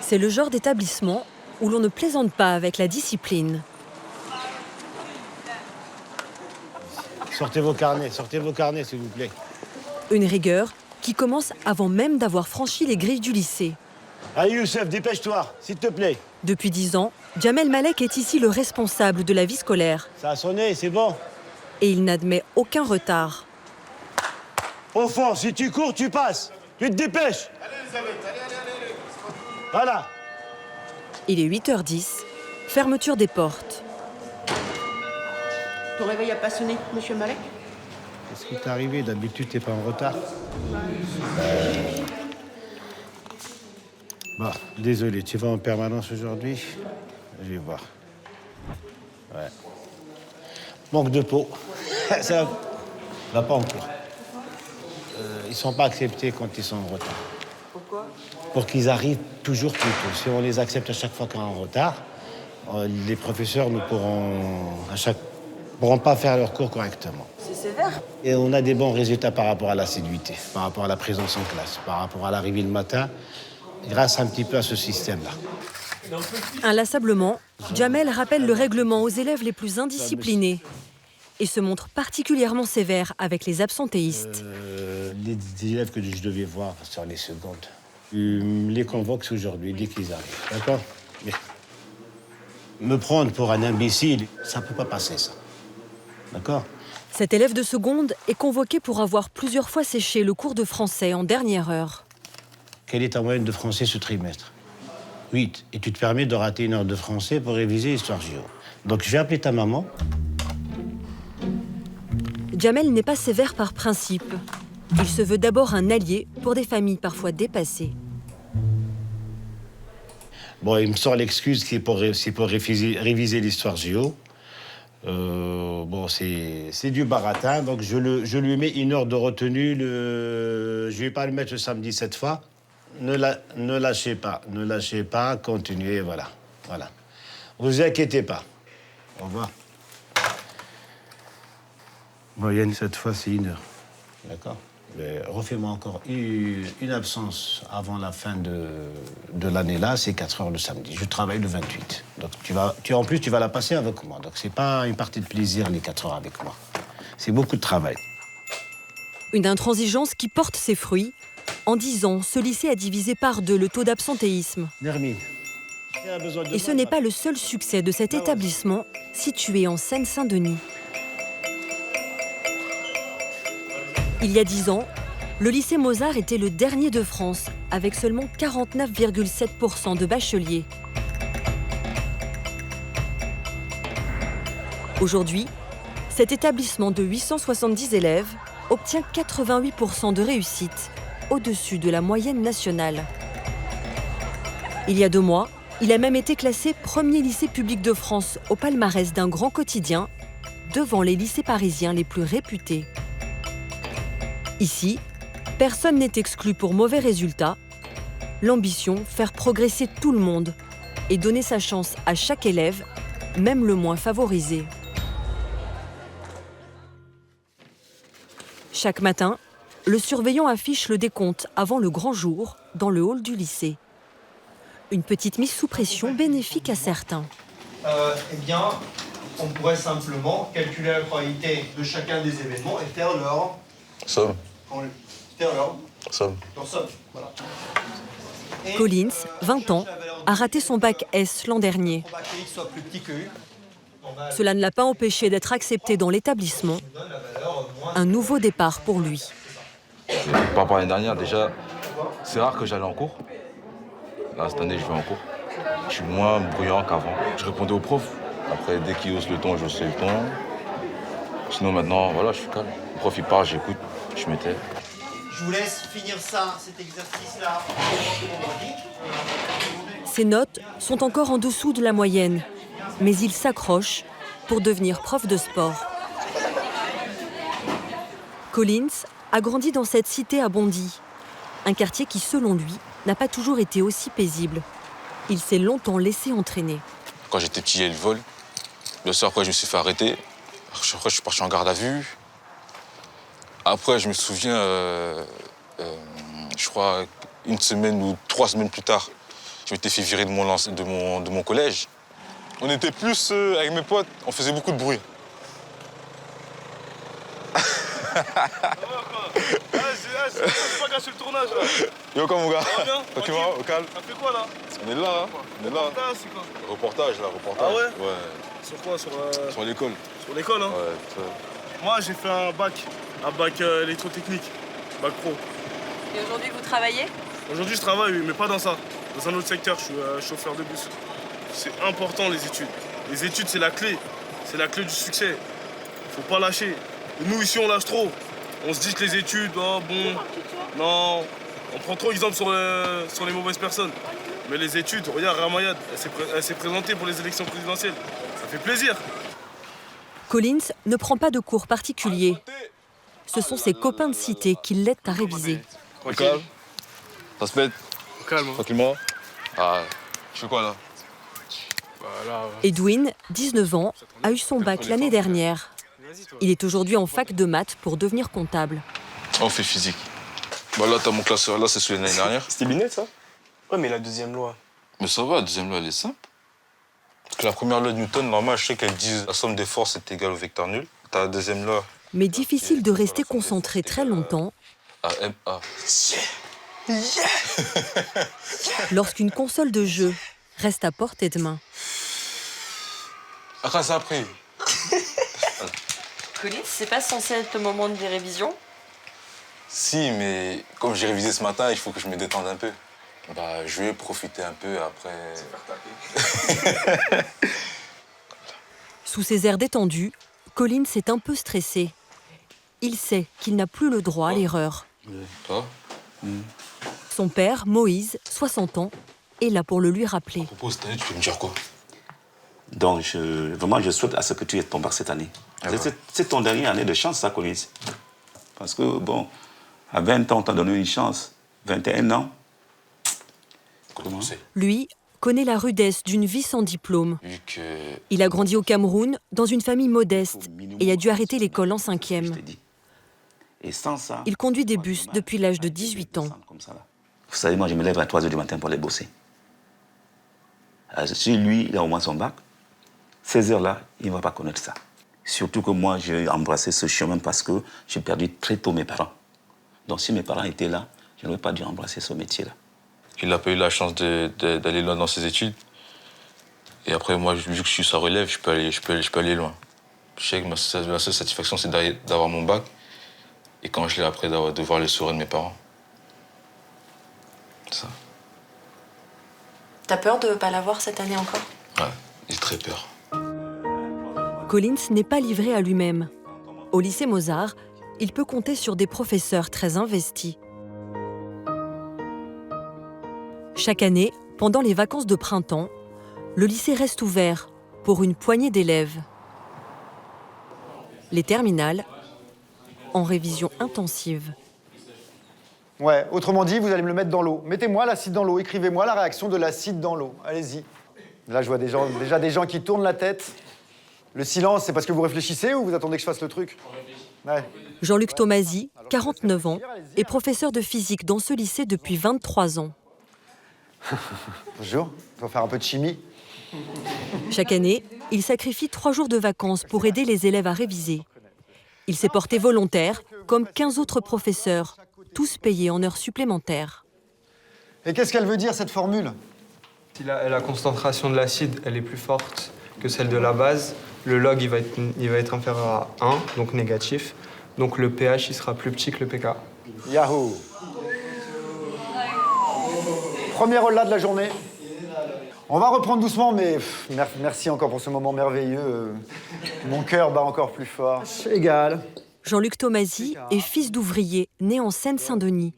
C'est le genre d'établissement où l'on ne plaisante pas avec la discipline. Sortez vos carnets s'il vous plaît. Une rigueur qui commence avant même d'avoir franchi les grilles du lycée. Allez Youssef, dépêche-toi, s'il te plaît. Depuis 10 ans, Djamel Malek est ici le responsable de la vie scolaire. Ça a sonné, c'est bon. Et il n'admet aucun retard. Au fond, si tu cours, tu passes. Tu te dépêches. Allez. Voilà. Il est 8h10, fermeture des portes. Ton réveil a pas sonné, monsieur Malek? Qu'est-ce qui t'est arrivé? D'habitude, t'es pas en retard. Bon, désolé, tu vas en permanence aujourd'hui? Je vais voir. Ouais. Manque de peau. Ça va pas en cours. Ils sont pas acceptés quand ils sont en retard. Pourquoi? Pour qu'ils arrivent toujours plus tôt. Si on les accepte à chaque fois qu'on est en retard, les professeurs ne pourront pas faire leur cours correctement. C'est sévère. Et on a des bons résultats par rapport à l'assiduité, par rapport à la présence en classe, par rapport à l'arrivée le matin, grâce un petit peu à ce système-là. Inlassablement, Djamel rappelle le règlement aux élèves les plus indisciplinés et se montre particulièrement sévère avec les absentéistes. Les élèves que je devais voir sur les secondes, les convoque aujourd'hui dès qu'ils arrivent, d'accord? Mais me prendre pour un imbécile, ça peut pas passer, ça. D'accord? Cet élève de seconde est convoqué pour avoir plusieurs fois séché le cours de français en dernière heure. Quelle est ta moyenne de français ce trimestre? 8. Et tu te permets de rater 1 heure de français pour réviser l'histoire géo. Donc je vais appeler ta maman. Djamel n'est pas sévère par principe. Il se veut d'abord un allié pour des familles parfois dépassées. Bon, il me sort l'excuse qui est pour réviser l'histoire géo. Bon, c'est du baratin, donc je lui mets 1 heure de retenue. Je vais pas le mettre le samedi cette fois. Ne lâchez pas, continuez, voilà. Vous inquiétez pas. Au revoir. Bon, Yann, cette fois, c'est 1 heure. D'accord? Mais refais-moi encore une absence avant la fin de l'année-là, c'est 4 heures le samedi. Je travaille le 28. Donc en plus, tu vas la passer avec moi. Donc c'est pas une partie de plaisir, les 4 heures avec moi. C'est beaucoup de travail. Une intransigeance qui porte ses fruits. En 10 ans, ce lycée a divisé par 2 le taux d'absentéisme. Nermine. Et ce n'est pas le seul succès de cet établissement situé en Seine-Saint-Denis. Il y a 10 ans, le lycée Mozart était le dernier de France, avec seulement 49,7% de bacheliers. Aujourd'hui, cet établissement de 870 élèves obtient 88% de réussite, au-dessus de la moyenne nationale. Il y a 2 mois, il a même été classé premier lycée public de France au palmarès d'un grand quotidien, devant les lycées parisiens les plus réputés. Ici, personne n'est exclu pour mauvais résultats. L'ambition, faire progresser tout le monde et donner sa chance à chaque élève, même le moins favorisé. Chaque matin, le surveillant affiche le décompte avant le grand jour dans le hall du lycée. Une petite mise sous pression bénéfique à certains. Eh bien, on pourrait simplement calculer la probabilité de chacun des événements et faire leur somme. Faire leur Somme. Voilà. Collins, 20 ans, a raté son bac S l'an dernier. Soit plus petit que U. Cela ne l'a pas empêché d'être accepté dans l'établissement. Un nouveau départ pour lui. Par rapport à l'année dernière, déjà, c'est rare que j'allais en cours. Là, cette année, je vais en cours. Je suis moins bruyant qu'avant. Je répondais aux profs. Après, dès qu'ils haussent le ton, je haussais le ton. Sinon, maintenant, voilà, je suis calme. Le prof, il parle, j'écoute, je me tais. Je vous laisse finir ça, cet exercice-là. Ses notes sont encore en dessous de la moyenne, mais il s'accroche pour devenir prof de sport. Collins a grandi dans cette cité à Bondy, un quartier qui, selon lui, n'a pas toujours été aussi paisible. Il s'est longtemps laissé entraîner. Quand j'étais petit, il y a eu le vol. Le soir, après, je me suis fait arrêter. Après, je suis parti en garde à vue. Après, je me souviens, je crois, 1 semaine ou 3 semaines plus tard, Je m'étais fait virer de mon collège. On était plus avec mes potes, on faisait beaucoup de bruit. C'est pas gâcher le tournage là. Yo, quoi mon gars? Ça va bien? Tranquille, au calme. T'as fait quoi là? On est là, hein. On est là. Reportage, c'est quoi? Reportage, là, reportage. Ah ouais? Ouais. Sur quoi? Sur l'école. Sur l'école, hein? Ouais, ça. Moi, j'ai fait un bac électrotechnique, bac pro. Et aujourd'hui, vous travaillez? Aujourd'hui, je travaille, oui, mais pas dans ça. Dans un autre secteur, je suis chauffeur de bus. C'est important, les études. Les études, c'est la clé. C'est la clé du succès. Faut pas lâcher. Et nous, ici, on lâche trop. On se dit que les études, oh bon, non. On prend trop exemple sur les mauvaises personnes. Mais les études, regarde, Ramayad, elle s'est présentée pour les élections présidentielles. Ça fait plaisir. Collins ne prend pas de cours particuliers. Ce sont ses copains de cité qui l'aident à réviser. Au calme. Ça se met Calme. tranquillement. Ah, tu fais quoi là? Edwin, 19 ans, a eu son bac l'année dernière. Il est aujourd'hui en fac de maths pour devenir comptable. On fait physique. Bah là, t'as mon classeur, là, c'est celui de l'année dernière. C'était binette, ça? Ouais, mais la deuxième loi. Mais ça va, la deuxième loi, elle est simple. Parce que la première loi de Newton, normal, je sais qu'elle dit la somme des forces est égale au vecteur nul. T'as la deuxième loi. Mais difficile de rester concentré très longtemps AMA. lorsqu'une console de jeu reste à portée de main. Après, ça après. Collins, c'est pas censé être le moment des révisions? Si, mais comme j'ai révisé ce matin, il faut que je me détende un peu. Bah, je vais profiter un peu après. Sous ses airs détendus, Collins est un peu stressé. Il sait qu'il n'a plus le droit à l'erreur. Toi? Son père, Moïse, 60 ans, est là pour le lui rappeler. À propos, cette année, tu veux me dire quoi? Donc, vraiment, je souhaite à ce que tu aies ton bac cette année. Ah ouais. C'est ton dernière année de chance, ça, Collins. Parce que, bon, à 20 ans, on t'a donné une chance. 21 ans. Comment c'est? Lui connaît la rudesse d'une vie sans diplôme. Vu que. Il a grandi au Cameroun, dans une famille modeste, et a dû arrêter l'école en Je 5e. t'ai dit. Et sans ça... Il conduit des bus depuis l'âge de 18 ans. Comme ça, là. Vous savez, moi, je me lève à 3 h du matin pour aller bosser. Si lui, il a au moins son bac, ces heures-là, il ne va pas connaître ça. Surtout que moi, j'ai embrassé ce chemin parce que j'ai perdu très tôt mes parents. Donc si mes parents étaient là, je n'aurais pas dû embrasser ce métier-là. Il n'a pas eu la chance d'aller loin dans ses études. Et après, moi, vu que je suis sa relève, je peux aller loin. Je sais que ma seule satisfaction, c'est d'avoir mon bac. Et quand je l'ai après, de voir les sourires de mes parents. C'est ça. T'as peur de pas l'avoir cette année encore? Ouais, j'ai très peur. Collins n'est pas livré à lui-même. Au lycée Mozart, il peut compter sur des professeurs très investis. Chaque année, pendant les vacances de printemps, le lycée reste ouvert pour une poignée d'élèves. Les terminales, en révision intensive. Ouais, autrement dit, vous allez me le mettre dans l'eau. Mettez-moi l'acide dans l'eau, écrivez-moi la réaction de l'acide dans l'eau. Allez-y. Là, je vois déjà des gens qui tournent la tête. Le silence, c'est parce que vous réfléchissez ou vous attendez que je fasse le truc? Ouais. Jean-Luc Tomasi, 49 ans, est professeur de physique dans ce lycée depuis 23 ans. Bonjour, on va faire un peu de chimie. Chaque année, il sacrifie 3 jours de vacances pour aider les élèves à réviser. Il s'est porté volontaire, comme 15 autres professeurs, tous payés en heures supplémentaires. Et qu'est-ce qu'elle veut dire, cette formule? Si la concentration de l'acide elle est plus forte que celle de la base, le log il va être inférieur à 1, donc négatif. Donc le pH il sera plus petit que le pK. Yahoo! Premier rôle-là de la journée. On va reprendre doucement, mais merci encore pour ce moment merveilleux. Mon cœur bat encore plus fort. Égal. Jean-Luc Tomasi est fils d'ouvrier né en Seine-Saint-Denis.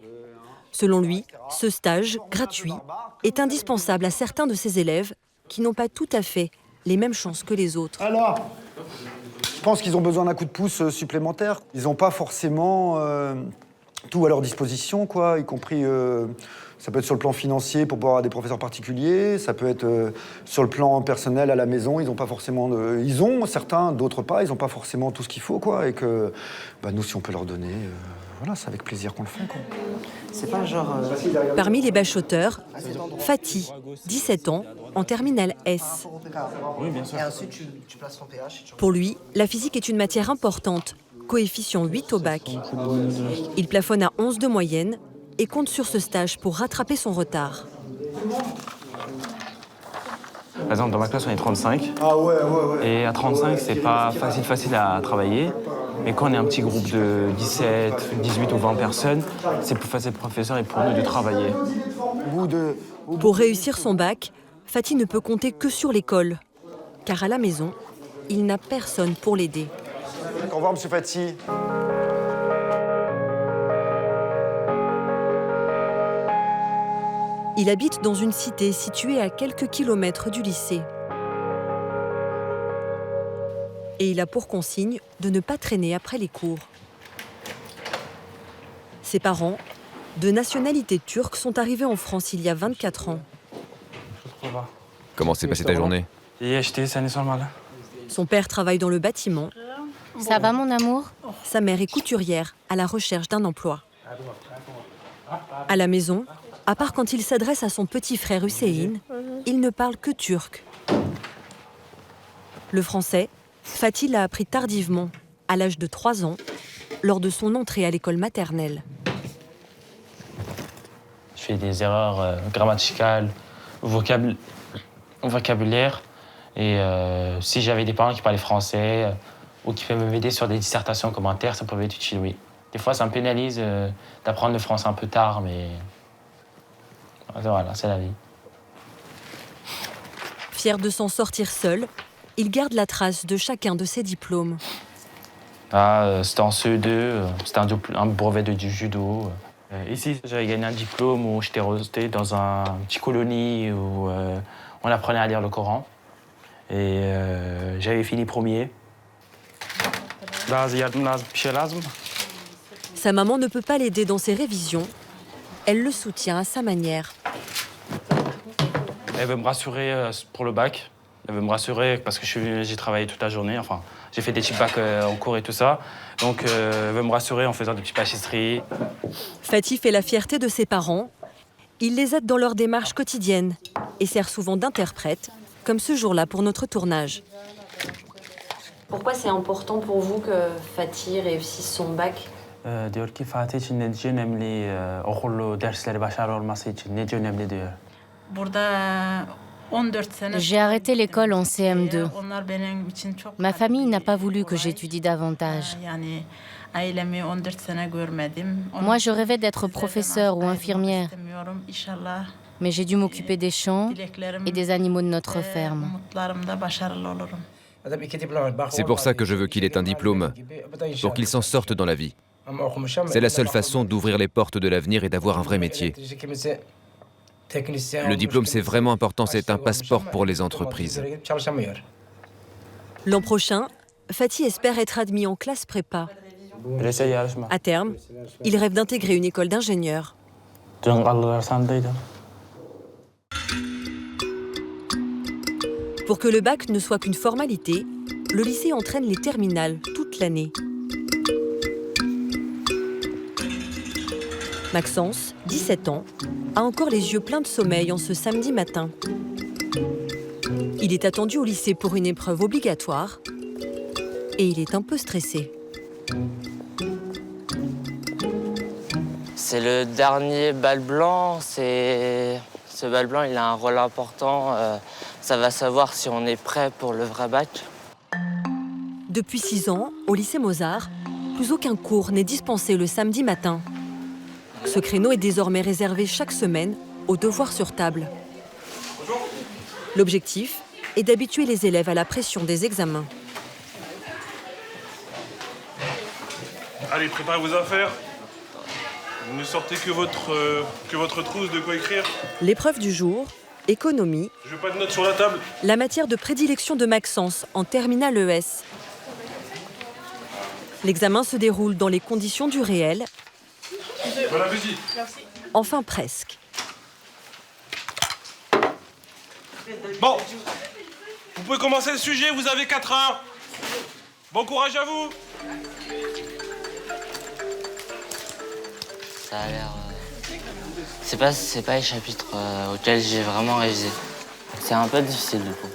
Selon lui, ce stage, gratuit, est indispensable à certains de ses élèves qui n'ont pas tout à fait les mêmes chances que les autres. Alors, je pense qu'ils ont besoin d'un coup de pouce supplémentaire. Ils n'ont pas forcément tout à leur disposition, quoi, y compris... ça peut être sur le plan financier pour pouvoir avoir des professeurs particuliers, ça peut être sur le plan personnel à la maison, ils n'ont pas forcément... ils ont certains, d'autres pas, ils n'ont pas forcément tout ce qu'il faut, quoi, et que nous, si on peut leur donner, voilà, c'est avec plaisir qu'on le fait, quoi. C'est pas genre... Parmi les bachoteurs, Fatih, 17 ans, en terminale S. Oui, bien sûr. Et ensuite, tu places ton pH. Pour lui, la physique est une matière importante, coefficient 8 au bac. Il plafonne à 11 de moyenne et compte sur ce stage pour rattraper son retard. Par exemple, dans ma classe, on est 35. Ah ouais. Et à 35, c'est pas facile à travailler. Mais quand on est un petit groupe de 17, 18 ou 20 personnes, c'est plus facile pour le professeur et pour nous de travailler. Pour réussir son bac, Fatih ne peut compter que sur l'école. Car à la maison, il n'a personne pour l'aider. Au revoir, monsieur Fatih. Il habite dans une cité située à quelques kilomètres du lycée. Et il a pour consigne de ne pas traîner après les cours. Ses parents, de nationalité turque, sont arrivés en France il y a 24 ans. Comment s'est passée ta journée? Son père travaille dans le bâtiment. Ça va, mon amour? Sa mère est couturière, à la recherche d'un emploi. À la maison, à part quand il s'adresse à son petit frère Hussein, il ne parle que turc. Le français, Fatih l'a appris tardivement, à l'âge de 3 ans, lors de son entrée à l'école maternelle. Je fais des erreurs grammaticales, vocabulaire. Et si j'avais des parents qui parlaient français ou qui pouvaient m'aider sur des dissertations commentaires, ça pouvait être utile, oui. Des fois, ça me pénalise d'apprendre le français un peu tard, mais voilà, c'est la vie. Fier de s'en sortir seul, il garde la trace de chacun de ses diplômes. C'était en CE2, c'était un brevet de judo. Ici, j'avais gagné un diplôme où j'étais resté dans un petit colonie où on apprenait à lire le Coran. Et j'avais fini premier. Sa maman ne peut pas l'aider dans ses révisions. Elle le soutient à sa manière. Elle veut me rassurer pour le bac. Elle veut me rassurer parce que j'ai travaillé toute la journée. Enfin, j'ai fait des petits bacs en cours et tout ça. Donc, elle veut me rassurer en faisant des petites pâtisseries. Fatih fait la fierté de ses parents. Il les aide dans leurs démarches quotidiennes et sert souvent d'interprète, comme ce jour-là pour notre tournage. Pourquoi c'est important pour vous que Fatih réussisse son bac? J'ai arrêté l'école en CM2. Ma famille n'a pas voulu que j'étudie davantage. Moi, je rêvais d'être professeure ou infirmière. Mais j'ai dû m'occuper des champs et des animaux de notre ferme. C'est pour ça que je veux qu'il ait un diplôme, pour qu'il s'en sorte dans la vie. C'est la seule façon d'ouvrir les portes de l'avenir et d'avoir un vrai métier. Le diplôme, c'est vraiment important, c'est un passeport pour les entreprises. L'an prochain, Fatih espère être admis en classe prépa. À terme, il rêve d'intégrer une école d'ingénieur. Pour que le bac ne soit qu'une formalité, le lycée entraîne les terminales toute l'année. Maxence, 17 ans, a encore les yeux pleins de sommeil en ce samedi matin. Il est attendu au lycée pour une épreuve obligatoire et il est un peu stressé. C'est le dernier bal blanc. Ce bal blanc, il a un rôle important. Ça va savoir si on est prêt pour le vrai bac. Depuis 6 ans, au lycée Mozart, plus aucun cours n'est dispensé le samedi matin. Ce créneau est désormais réservé chaque semaine aux devoirs sur table. L'objectif est d'habituer les élèves à la pression des examens. Allez, préparez vos affaires. Vous ne sortez que votre trousse de quoi écrire. L'épreuve du jour, économie. Je veux pas de notes sur la table. La matière de prédilection de Maxence en terminale ES. L'examen se déroule dans les conditions du réel Bon appétit. Enfin presque. Bon, vous pouvez commencer le sujet, vous avez 4 heures. Bon courage à vous. Ça a l'air... C'est pas les chapitres auxquels j'ai vraiment révisé. C'est un peu difficile du coup.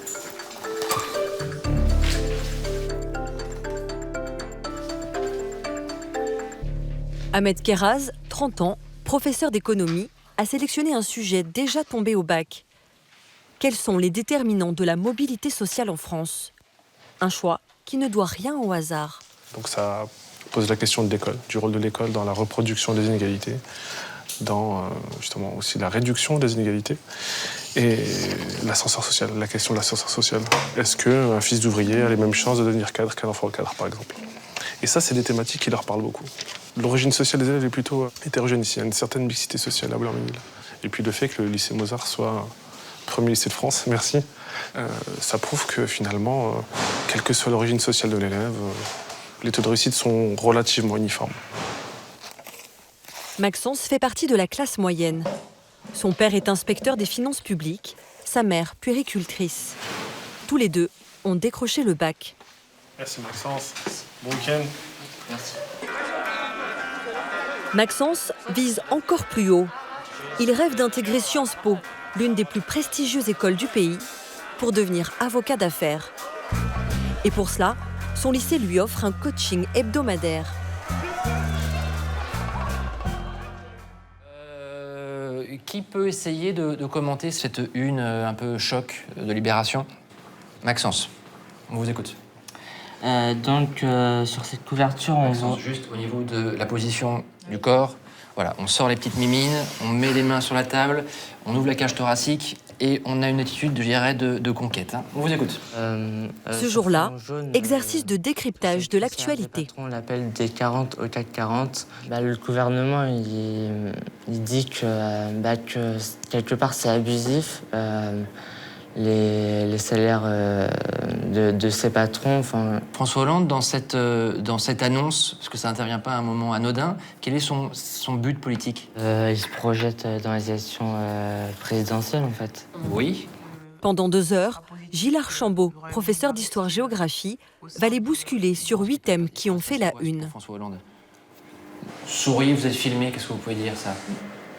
Ahmed Keraz, 30 ans, professeur d'économie, a sélectionné un sujet déjà tombé au bac. Quels sont les déterminants de la mobilité sociale en France? Un choix qui ne doit rien au hasard. Donc ça pose la question de l'école, du rôle de l'école dans la reproduction des inégalités, dans justement aussi la réduction des inégalités et l'ascenseur social, la question de l'ascenseur social. Est-ce qu'un fils d'ouvrier a les mêmes chances de devenir cadre qu'un enfant cadre, par exemple? Et ça, c'est des thématiques qui leur parlent beaucoup. L'origine sociale des élèves est plutôt hétérogène ici. Il y a une certaine mixité sociale à Blanc-Mesnil. Et puis le fait que le lycée Mozart soit premier lycée de France, merci, ça prouve que finalement, quelle que soit l'origine sociale de l'élève, les taux de réussite sont relativement uniformes. Maxence fait partie de la classe moyenne. Son père est inspecteur des finances publiques, sa mère puéricultrice. Tous les deux ont décroché le bac. Merci Maxence. Bon week-end. Merci. Maxence vise encore plus haut. Il rêve d'intégrer Sciences Po, l'une des plus prestigieuses écoles du pays, pour devenir avocat d'affaires. Et pour cela, son lycée lui offre un coaching hebdomadaire. Qui peut essayer de commenter cette une un peu choc de Libération? Maxence, on vous écoute. Sur cette couverture, on voit... Juste au niveau de la position du corps, voilà, on sort les petites mimines, on met les mains sur la table, on ouvre la cage thoracique et on a une attitude, je dirais, de conquête. Hein. On vous écoute. Ce jour-là, exercice de décryptage de l'actualité. On l'appelle des 40 au CAC 40. Le gouvernement, il dit que quelque part, c'est abusif. Les salaires de ses patrons. François Hollande, dans cette annonce, parce que ça n'intervient pas à un moment anodin, quel est son but politique? Il se projette dans les élections présidentielles, en fait. Oui. Pendant 2 heures, Gilles Archambault, professeur d'histoire-géographie, va les bousculer sur 8 thèmes qui ont fait la une. François Hollande. Souriez, vous êtes filmé, qu'est-ce que vous pouvez dire, ça?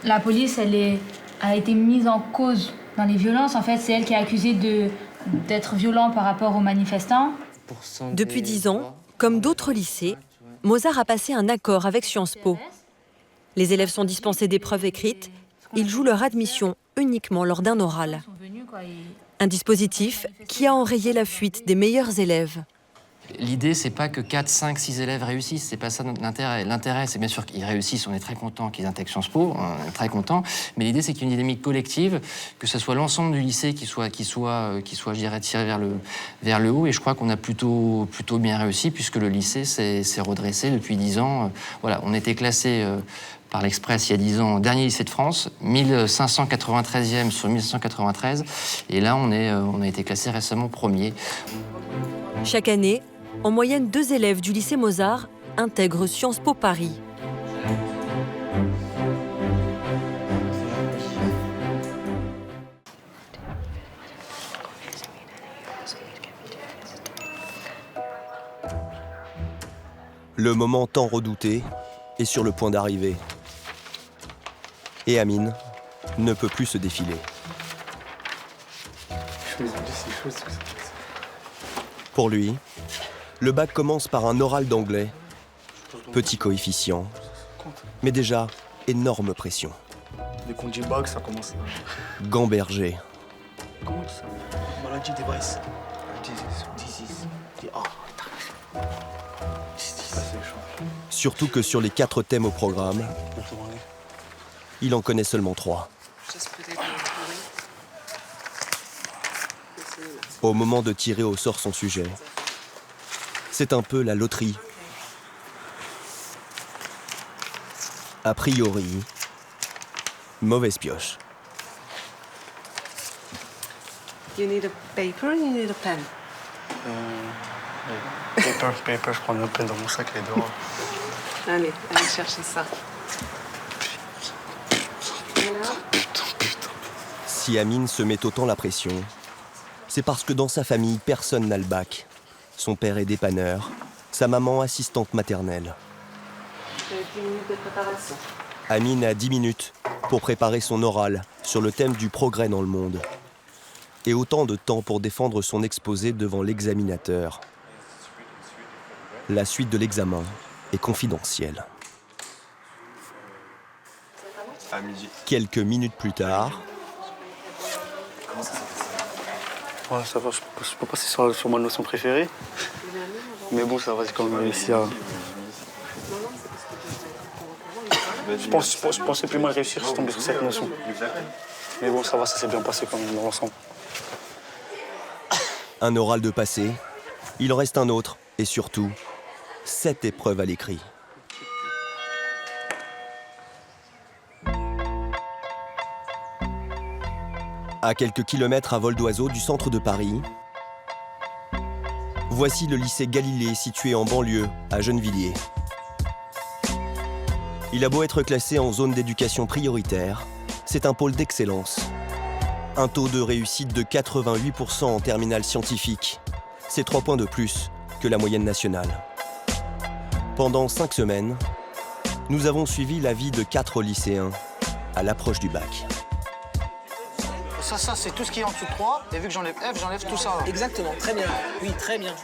La police, a été mise en cause dans les violences. En fait, c'est elle qui est accusée d'être violente par rapport aux manifestants. Depuis 10 ans, comme d'autres lycées, Mozart a passé un accord avec Sciences Po. Les élèves sont dispensés d'épreuves écrites. Ils jouent leur admission uniquement lors d'un oral. Un dispositif qui a enrayé la fuite des meilleurs élèves. L'idée, c'est pas que 4, 5, 6 élèves réussissent, c'est pas ça l'intérêt. L'intérêt, c'est bien sûr qu'ils réussissent, on est très content qu'ils intègrent Sciences Po, on est très content, mais l'idée, c'est qu'il y ait une dynamique collective, que ce soit l'ensemble du lycée qui soit, je dirais, tiré vers le haut, et je crois qu'on a plutôt bien réussi, puisque le lycée s'est redressé depuis 10 ans. Voilà, on était classé par l'Express il y a 10 ans, dernier lycée de France, 1593e sur 1593, et là, on a été classé récemment premier. Chaque année, en moyenne, 2 élèves du lycée Mozart intègrent Sciences Po Paris. Le moment tant redouté est sur le point d'arriver. Et Amine ne peut plus se défiler. Pour lui, le bac commence par un oral d'anglais. Petit coefficient, mais déjà énorme pression. Dès qu'on dit bac, ça commence. Gamberger. Comment ça? Maladie device. Surtout que sur les 4 thèmes au programme, il en connaît seulement 3. Au moment de tirer au sort son sujet, c'est un peu la loterie. A priori, mauvaise pioche. You need a paper, you need a pen. Paper, je prends un pen dans mon sac et dehors. Allez chercher ça. Puis Si Amine se met autant la pression, c'est parce que dans sa famille, personne n'a le bac. Son père est dépanneur, sa maman assistante maternelle. 10 minutes de préparation. Amine a 10 minutes pour préparer son oral sur le thème du progrès dans le monde. Et autant de temps pour défendre son exposé devant l'examinateur. La suite de l'examen est confidentielle. À midi. Quelques minutes plus tard, Ouais, ça va, je peux passer sur ma notion préférée. Mais bon, ça va, j'ai quand même réussi à... Je pensais plus mal réussir, je suis tombé sur cette notion. Mais bon, ça va, ça s'est bien passé quand même dans l'ensemble. un oral de passé, il en reste un autre, et surtout, 7 épreuves à l'écrit. À quelques kilomètres à vol d'oiseau du centre de Paris, voici le lycée Galilée situé en banlieue, à Gennevilliers. Il a beau être classé en zone d'éducation prioritaire, c'est un pôle d'excellence. Un taux de réussite de 88% en terminale scientifique. C'est 3 points de plus que la moyenne nationale. Pendant 5 semaines, nous avons suivi la vie de 4 lycéens à l'approche du bac. Ça, c'est tout ce qui est en dessous de 3. Et vu que j'enlève F, j'enlève tout ça. Exactement, très bien. Oui, très bien.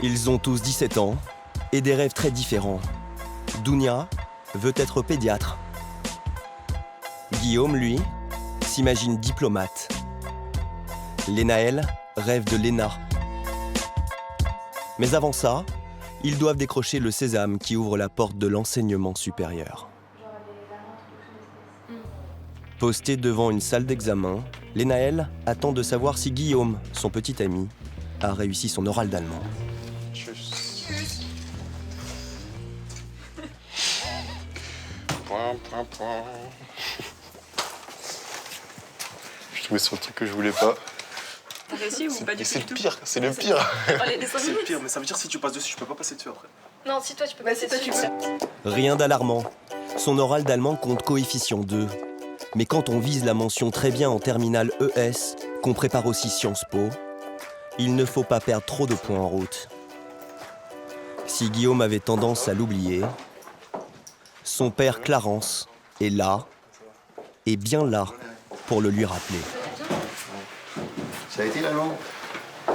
Ils ont tous 17 ans et des rêves très différents. Dounia veut être pédiatre. Guillaume, lui, s'imagine diplomate. Lénaël rêve de l'ENA. Mais avant ça, ils doivent décrocher le sésame qui ouvre la porte de l'enseignement supérieur. Posté devant une salle d'examen, Lénaël attend de savoir si Guillaume, son petit ami, a réussi son oral d'allemand. Je suis tombé sur le truc que je voulais pas. T'as réussi ou pas du tout? C'est le pire, c'est le pire. C'est le pire, mais ça veut dire si tu passes dessus, je peux pas passer dessus après. Non, si toi tu peux passer dessus. Rien d'alarmant. Son oral d'allemand compte coefficient 2. Mais quand on vise la mention très bien en terminale ES, qu'on prépare aussi Sciences Po, il ne faut pas perdre trop de points en route. Si Guillaume avait tendance à l'oublier, son père Clarence est là, et bien là, pour le lui rappeler. Ça a été l'allemand. Je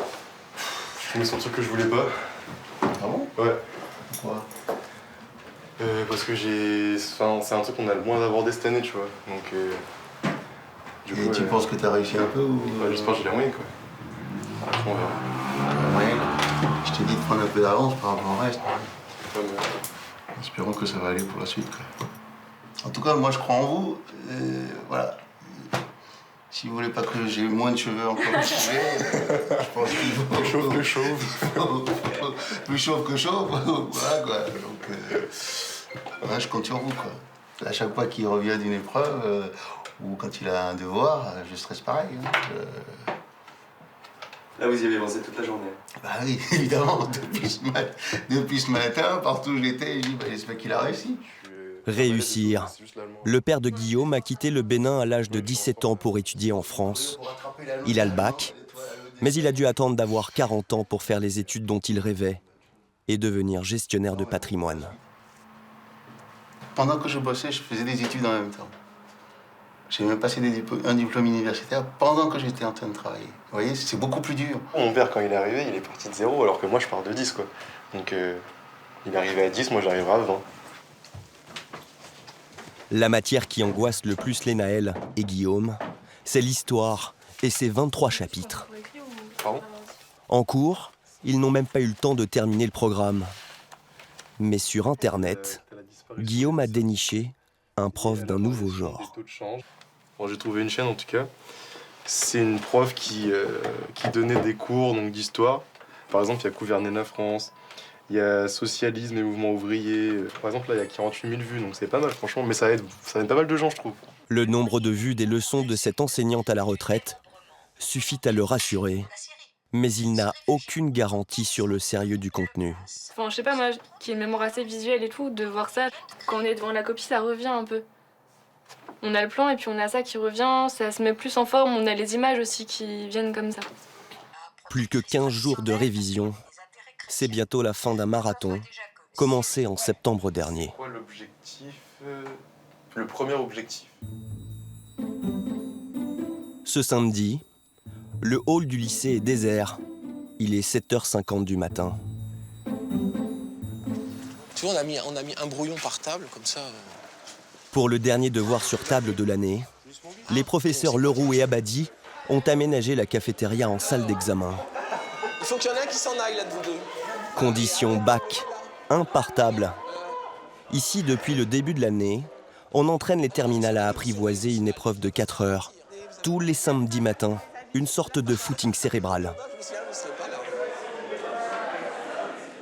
suis tombé sur le truc que je voulais pas. Ah bon? Ouais. Pourquoi? Parce que c'est un truc qu'on a le moins abordé cette année, tu vois. Donc, du coup, tu penses que t'as réussi un peu ou... J'espère que j'ai la moyenne, quoi. On verra. La moyenne. Je t'ai dit de prendre un peu d'avance par rapport au reste. Espérons que ça va aller pour la suite, quoi. En tout cas, moi, je crois en vous. Voilà. Si vous voulez pas que j'ai moins de cheveux encore que je pense qu'il faut... Plus chauve que chauve. Plus chauve que chauve. Voilà, quoi. Donc, ouais, je compte sur vous, quoi. À chaque fois qu'il revient d'une épreuve, ou quand il a un devoir, je stresse pareil. Hein. Là, vous y avez pensé toute la journée. Bah oui, évidemment. Depuis ce matin, partout où j'étais, je dis, bah, j'espère qu'il a réussi. Réussir. Le père de Guillaume a quitté le Bénin à l'âge de 17 ans pour étudier en France. Il a le bac, mais il a dû attendre d'avoir 40 ans pour faire les études dont il rêvait et devenir gestionnaire de patrimoine. Pendant que je bossais, je faisais des études en même temps. J'ai même passé un diplôme universitaire pendant que j'étais en train de travailler. Vous voyez, c'est beaucoup plus dur. Mon père, quand il est arrivé, il est parti de 0, alors que moi, je pars de 10, quoi. Donc, il est arrivé à 10, moi, j'arriverai à 20. La matière qui angoisse le plus Lénaël et Guillaume, c'est l'histoire et ses 23 chapitres. En cours, ils n'ont même pas eu le temps de terminer le programme. Mais sur Internet, Guillaume a déniché un prof d'un nouveau genre. Bon, j'ai trouvé une chaîne, en tout cas. C'est une prof qui donnait des cours d'histoire. Par exemple, il y a Gouverner France. Il y a socialisme et mouvement ouvrier. Par exemple, là, il y a 48 000 vues, donc c'est pas mal, franchement. Mais ça aide pas mal de gens, je trouve. Le nombre de vues des leçons de cette enseignante à la retraite suffit à le rassurer. Mais il n'a aucune garantie sur le sérieux du contenu. Enfin, je sais pas, moi, qui ai une mémoire assez visuelle et tout, de voir ça, quand on est devant la copie, ça revient un peu. On a le plan et puis on a ça qui revient, ça se met plus en forme, on a les images aussi qui viennent comme ça. Plus que 15 jours de révision, c'est bientôt la fin d'un marathon, commencé en septembre dernier. C'est quoi l'objectif, le premier objectif? Ce samedi, le hall du lycée est désert. Il est 7h50 du matin. Tu vois, on a mis un brouillon par table, comme ça. Pour le dernier devoir sur table de l'année, les professeurs Leroux et Abadi ont aménagé la cafétéria en salle d'examen. Il faut qu'il y en ait un qui s'en aille là de vous deux. Condition bac, un par table. Ici, depuis le début de l'année, on entraîne les terminales à apprivoiser une épreuve de 4 heures. Tous les samedis matins, une sorte de footing cérébral.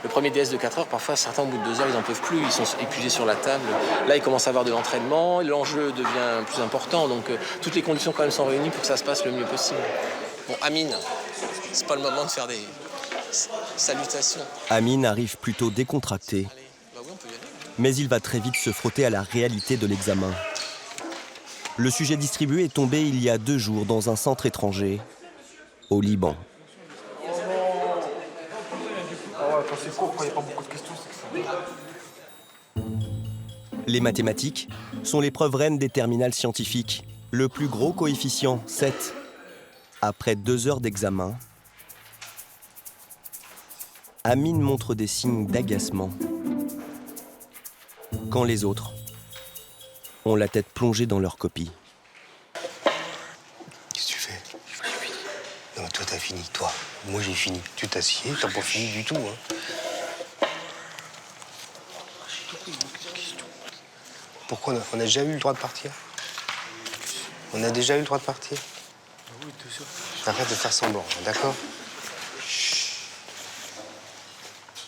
Le premier DS de 4 heures, parfois, certains, au bout de 2 heures, ils n'en peuvent plus. Ils sont épuisés sur la table. Là, ils commencent à avoir de l'entraînement. L'enjeu devient plus important. Donc, toutes les conditions, quand même, sont réunies pour que ça se passe le mieux possible. Bon, Amine, c'est pas le moment de faire des salutations. Amine arrive plutôt décontracté. Mais il va très vite se frotter à la réalité de l'examen. Le sujet distribué est tombé il y a 2 jours dans un centre étranger, au Liban. Quand c'est court, quand il n'y a pas beaucoup de questions, c'est ça. Les mathématiques sont l'épreuve reine des terminales scientifiques. Le plus gros coefficient, 7. Après 2 heures d'examen, Amine montre des signes d'agacement. Quand les autres ont la tête plongée dans leur copie. Qu'est-ce que tu fais? Non, toi, t'as fini, toi. Moi, j'ai fini. Tu t'assieds, t'as pas fini du tout, hein. Pourquoi on a déjà eu le droit de partir? On a déjà eu le droit de partir? Oui, tout sûr. Arrête de faire semblant, d'accord?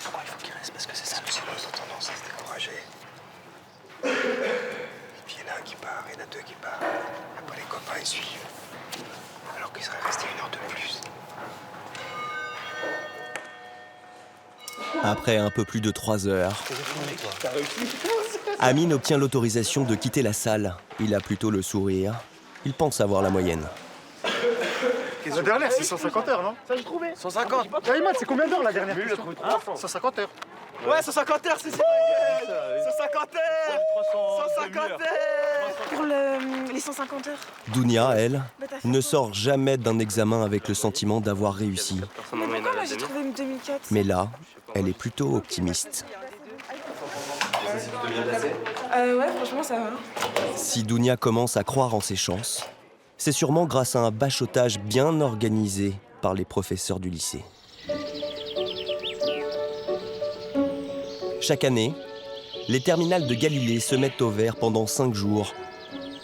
Pourquoi il faut qu'il reste? Parce que c'est ça, le silence a tendance à se décourager. Et puis il y en a un qui part, il y en a 2 qui partent. Après les copains, ils suivent. Alors qu'ils seraient restés 1 heure de plus. Après un peu plus de 3 heures, Amine obtient l'autorisation de quitter la salle. Il a plutôt le sourire. Il pense avoir la moyenne. La dernière, c'est 150 heures, non? Ça, j'ai trouvé. 150. Imad, c'est combien d'heures la dernière? Lui, il a trouvé 300. 150 heures. Ouais, 150 heures, c'est ça. 150 heures. 150 heures. Pour les 150 heures. Dounia, elle, ne sort jamais d'un examen avec le sentiment d'avoir réussi. Mais pourquoi moi j'ai trouvé 2004? Mais là, elle est plutôt optimiste. Ouais, franchement, ça va. Si Dounia commence à croire en ses chances, c'est sûrement grâce à un bachotage bien organisé par les professeurs du lycée. Chaque année, les terminales de Galilée se mettent au vert pendant 5 jours,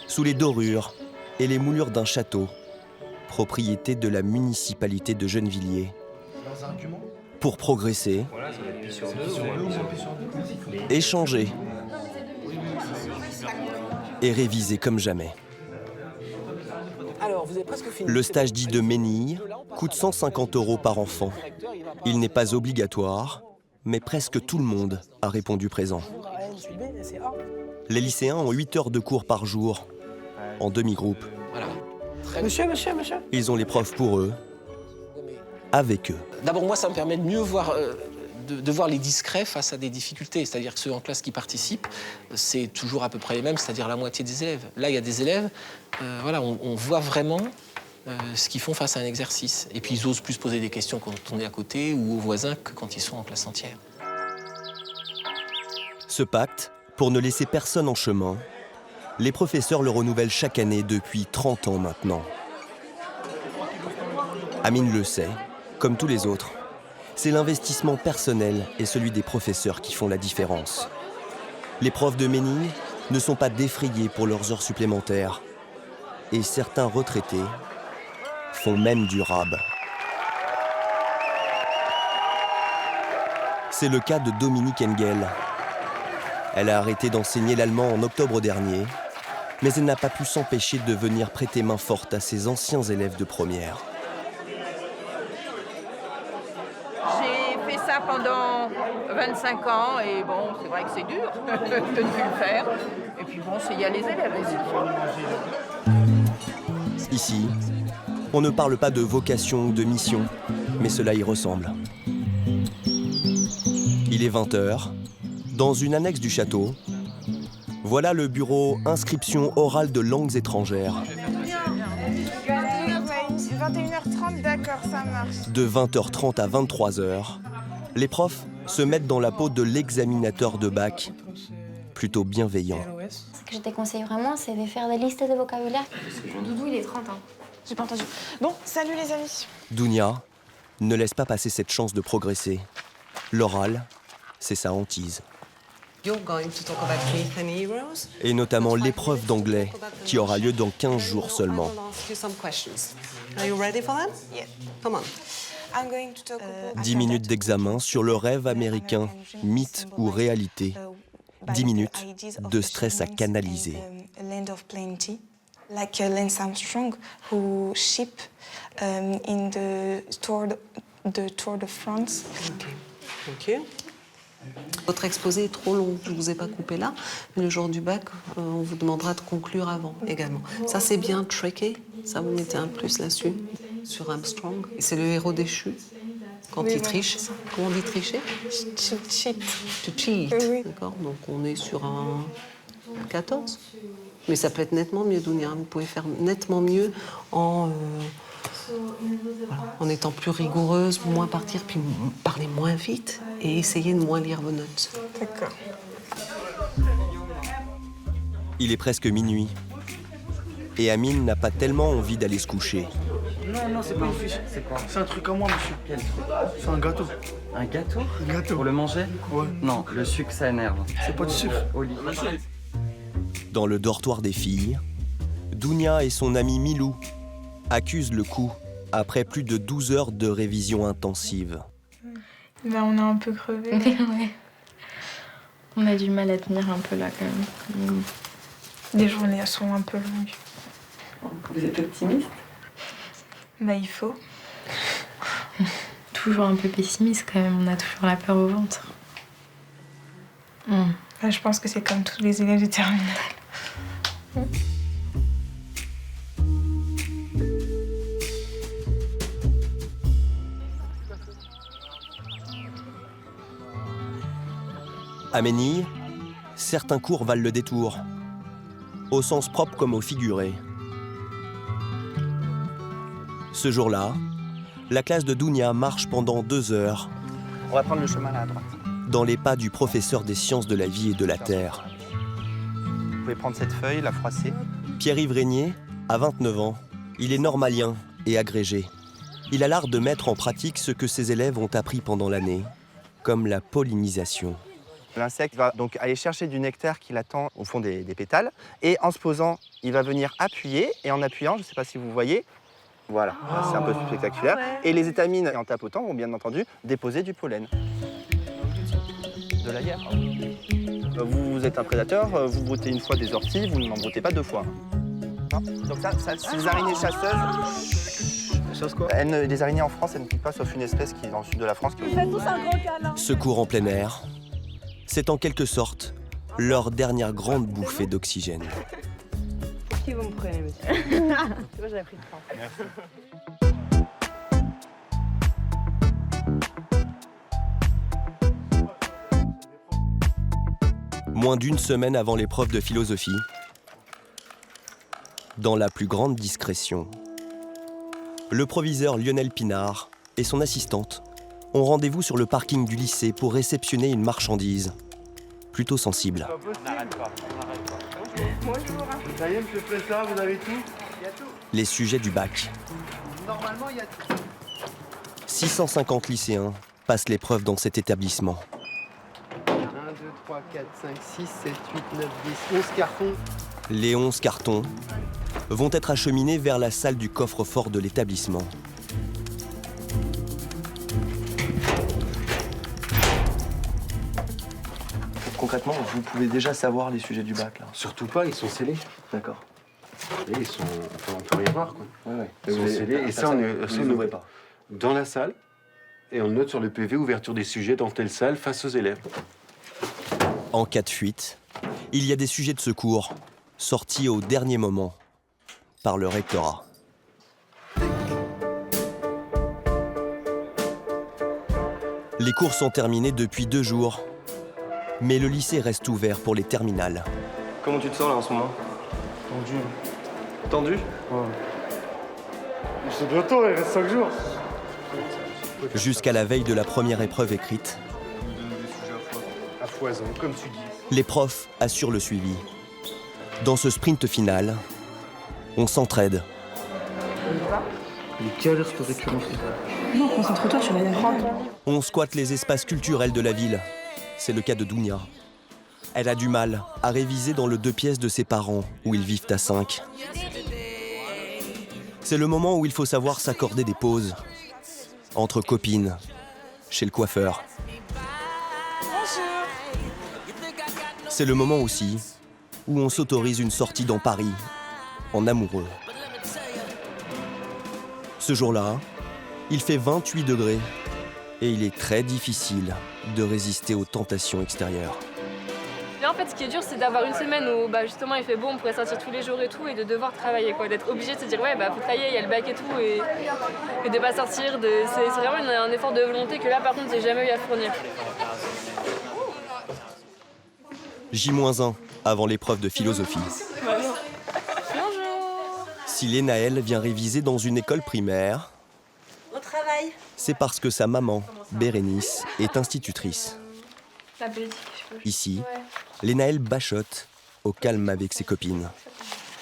sous les dorures et les moulures d'un château, propriété de la municipalité de Gennevilliers. Pour progresser, échanger et réviser comme jamais. Alors, vous avez presque fini. Le stage dit de Ménille coûte 150 € par enfant. Il n'est pas obligatoire, mais presque tout le monde a répondu présent. Les lycéens ont 8 heures de cours par jour, en demi-groupe. Voilà. Monsieur. Ils ont les profs pour eux, avec eux. D'abord, moi, ça me permet de mieux voir, de voir les discrets face à des difficultés. C'est-à-dire que ceux en classe qui participent, c'est toujours à peu près les mêmes, c'est-à-dire la moitié des élèves. Là, il y a des élèves, voilà, on voit vraiment ce qu'ils font face à un exercice. Et puis, ils osent plus poser des questions quand on est à côté ou aux voisins que quand ils sont en classe entière. Ce pacte, pour ne laisser personne en chemin, les professeurs le renouvellent chaque année depuis 30 ans maintenant. Amine le sait, comme tous les autres. C'est l'investissement personnel et celui des professeurs qui font la différence. Les profs de Ménille ne sont pas défrayés pour leurs heures supplémentaires. Et certains retraités font même du rab. C'est le cas de Dominique Engel. Elle a arrêté d'enseigner l'allemand en octobre dernier, mais elle n'a pas pu s'empêcher de venir prêter main forte à ses anciens élèves de première. J'ai fait ça pendant 25 ans et bon, c'est vrai que c'est dur de le faire. Et puis bon, il y a les élèves aussi. Ici, on ne parle pas de vocation ou de mission, mais cela y ressemble. Il est 20h. Dans une annexe du château, voilà le bureau inscription orale de langues étrangères. 21h30, d'accord, ça marche. De 20h30 à 23h, les profs se mettent dans la peau de l'examinateur de bac, plutôt bienveillant. Ce que je te conseille vraiment, c'est de faire des listes de vocabulaire. Doudou, il est 30 ans. J'ai pas entendu. Bon, salut les amis. Dounia ne laisse pas passer cette chance de progresser. L'oral, c'est sa hantise. Et notamment l'épreuve d'anglais, qui aura lieu dans 15 jours seulement. 10 minutes d'examen sur le rêve américain, mythe ou réalité. 10 minutes de stress à canaliser. Like Lance Armstrong, who ship in the Tour de France. Ok. Votre exposé est trop long, je ne vous ai pas coupé là, mais le jour du bac, on vous demandera de conclure avant également. Ça, c'est bien tricky, ça vous mettez un plus là-dessus, sur Armstrong. C'est le héros déchu, quand il triche. Comment on dit tricher? Cheat. To cheat, Oui. d'accord. Donc on est sur un 14. Mais ça peut être nettement mieux, Dounia. Vous pouvez faire nettement mieux en étant plus rigoureuse, moins partir, puis parler moins vite et essayer de moins lire vos notes. D'accord. Il est presque minuit. Et Amine n'a pas tellement envie d'aller se coucher. Non, c'est pas une fiche. C'est quoi? C'est un truc à moi, monsieur. Quel truc? C'est un gâteau. Un gâteau? Un gâteau. Pour le manger? Ouais. Non, le sucre, ça énerve. C'est pas du sucre. Au lit. Dans le dortoir des filles, Dounia et son ami Milou accusent le coup après plus de 12 heures de révision intensive. Ben, on a un peu crevé. Ouais. On a du mal à tenir un peu là quand même. Les journées sont un peu longues. Vous êtes optimiste? Bah, il faut. Toujours un peu pessimiste quand même, on a toujours la peur au ventre. Bah, je pense que c'est comme tous les élèves de terminale. À Ménil, certains cours valent le détour, au sens propre comme au figuré. Ce jour-là, la classe de Dounia marche pendant 2 heures. On va prendre le chemin là à droite. Dans les pas du professeur des sciences de la vie et de la terre. Vous pouvez prendre cette feuille, la froisser. Pierre-Yves Régnier a 29 ans. Il est normalien et agrégé. Il a l'art de mettre en pratique ce que ses élèves ont appris pendant l'année, comme la pollinisation. L'insecte va donc aller chercher du nectar qu'il attend au fond des pétales. Et en se posant, il va venir appuyer. Et en appuyant, je ne sais pas si vous voyez, voilà, c'est un peu spectaculaire. Et les étamines, en tapotant, vont bien entendu déposer du pollen. De la bière. Vous êtes un prédateur, vous broutez une fois des orties, vous n'en broutez pas 2 fois. Non. Donc ça c'est des araignées chasseuses. Chasse quoi? Les araignées en France, elles ne piquent pas, sauf une espèce qui est dans le sud de la France. Ce cours en plein air, c'est en quelque sorte leur dernière grande bouffée d'oxygène. Qui vous me prenez, monsieur? Moi, j'avais pris le temps. Merci. Moins d'une semaine avant l'épreuve de philosophie, dans la plus grande discrétion, le proviseur Lionel Pinard et son assistante ont rendez-vous sur le parking du lycée pour réceptionner une marchandise plutôt sensible. Bonjour. Ça y est, monsieur Plessa, vous avez tout? Il y a tout. Les sujets du bac. Normalement, il y a tout. 650 lycéens passent l'épreuve dans cet établissement. 1, 2, 3, 4, 5, 6, 7, 8, 9, 10, 11 cartons. Les 11 cartons vont être acheminés vers la salle du coffre-fort de l'établissement. Concrètement, vous pouvez déjà savoir les sujets du bac, là? Surtout pas, ils sont scellés. D'accord. Et ils sont... Enfin, on peut rien voir, quoi. Ouais, ouais. Ils sont scellés. Et ça, on ne l'ouvre pas. Dans la salle, Et on note sur le PV ouverture des sujets dans telle salle face aux élèves. En cas de fuite, il y a des sujets de secours sortis au dernier moment par le rectorat. Les cours sont terminés depuis 2 jours, mais le lycée reste ouvert pour les terminales. Comment tu te sens là en ce moment? Tendu. Tendu? Ouais. C'est bientôt, il reste 5 jours. Jusqu'à la veille de la première épreuve écrite, À foison, comme tu dis. les profs assurent le suivi. Dans ce sprint final, on s'entraide. Les galères pour récurrence. Non, concentre-toi, tu vas y arriver. On squatte les espaces culturels de la ville. C'est le cas de Dounia. Elle a du mal à réviser dans le 2 pièces de ses parents, où ils vivent à 5. C'est le moment où il faut savoir s'accorder des pauses. Entre copines, chez le coiffeur. C'est le moment aussi où on s'autorise une sortie dans Paris, en amoureux. Ce jour-là, il fait 28 degrés et il est très difficile de résister aux tentations extérieures. Là, en fait, ce qui est dur, c'est d'avoir une semaine où justement il fait beau, on pourrait sortir tous les jours et tout, et de devoir travailler, quoi. D'être obligé de se dire, ouais, faut travailler, il y a le bac et tout, et de pas sortir. C'est vraiment un effort de volonté que là, par contre, j'ai jamais eu à fournir. J-1 avant l'épreuve de philosophie. Bonjour. Si Lénaël vient réviser dans une école primaire, Au travail. c'est parce que sa maman, Bérénice, est institutrice. La politique, je peux. Ici, Ouais. Lénaël bachote au calme avec ses copines.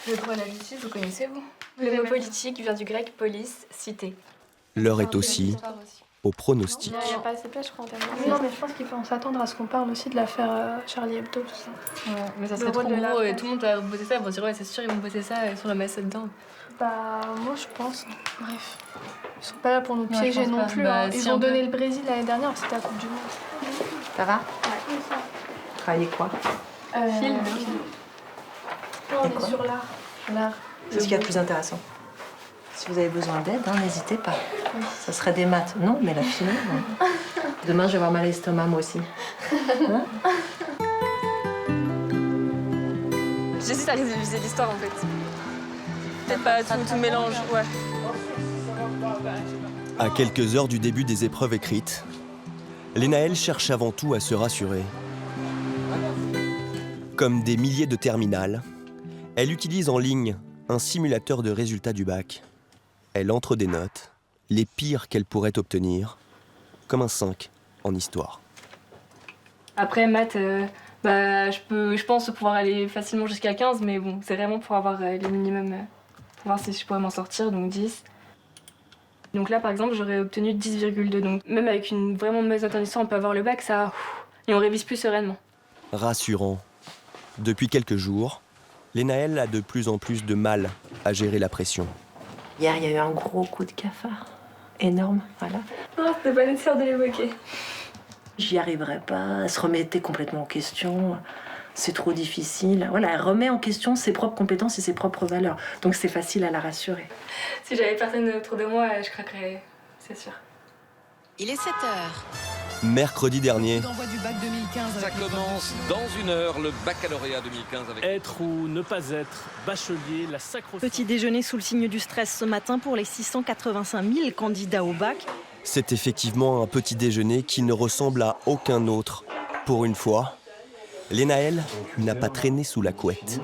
Le droit à la justice, vous connaissez, vous? Le mot politique vient du grec polis, cité. L'heure est aussi au pronostic. Il n'y a pas assez de place, je crois, en termes de... Non, mais je pense qu'il faut s'attendre à ce qu'on parle aussi de l'affaire Charlie Hebdo, tout ça. Ouais, mais ça serait trop gros et tout le monde va bosser ça, ils vont dire ouais c'est sûr ils vont bosser ça et sur la masse dedans. Bah, moi je pense. Bref. Ils sont pas là pour nous Ouais, je piéger pense non pas. plus. Bah, Hein. Ils si, ont un donné peu. le Brésil l'année dernière, c'était la Coupe du Monde. Ça va? Ouais. Travailler quoi? Film. Non, on Et quoi? est sur l'art. L'art. C'est ce qu'il y a de plus intéressant. Si vous avez besoin d'aide, n'hésitez pas. Ça serait des maths. Non, mais la philo, non. Demain, je vais avoir mal à l'estomac, moi aussi. Hein? J'hésite à réviser l'histoire en fait. Peut-être pas tout mélange, ouais. À quelques heures du début des épreuves écrites, Lénaël cherche avant tout à se rassurer. Comme des milliers de terminales, elle utilise en ligne un simulateur de résultats du bac. Elle entre des notes, les pires qu'elle pourrait obtenir, comme un 5 en histoire. Après maths, je pense pouvoir aller facilement jusqu'à 15, mais bon, c'est vraiment pour avoir les minimums, pour voir si je pourrais m'en sortir, donc 10. Donc là, par exemple, j'aurais obtenu 10,2. Donc même avec une vraiment mauvaise note en histoire, on peut avoir le bac, ça, et on révise plus sereinement. Rassurant. Depuis quelques jours, Lénaël a de plus en plus de mal à gérer la pression. Hier, il y a eu un gros coup de cafard. Énorme, voilà. Oh, c'était pas nécessaire de l'évoquer. J'y arriverai pas. Elle se remettait complètement en question. C'est trop difficile. Voilà, elle remet en question ses propres compétences et ses propres valeurs. Donc c'est facile à la rassurer. Si j'avais personne autour de moi, je craquerais, c'est sûr. Il est 7h. Mercredi dernier, L'envoi du bac 2015. Ça commence dans 1 heure, le baccalauréat 2015 avec... Être ou ne pas être, bachelier, la sacro... Petit déjeuner sous le signe du stress ce matin pour les 685 000 candidats au bac. c'est effectivement un petit déjeuner qui ne ressemble à aucun autre. Pour une fois, Lénaël n'a pas traîné sous la couette.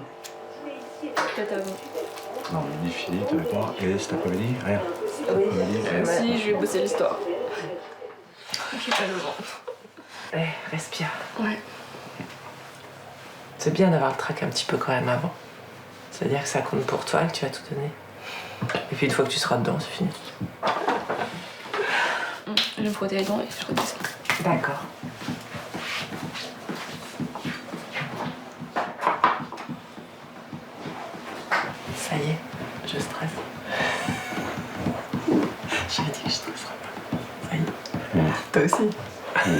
Peut-être avant. Non, mais dis Philippe, t'avais pas. Et cet après-midi, rien. Oui. Si, je vais bosser l'histoire. J'ai pas le ventre. Respire. Ouais. C'est bien d'avoir le trac un petit peu quand même avant. C'est-à-dire que ça compte pour toi, que tu vas tout donner. Et puis une fois que tu seras dedans, c'est fini. Je vais me frotter les dents et je redescends. D'accord. Ça y est, je stresse. J'avais dit que je stresserais pas. Ça y est. Toi aussi?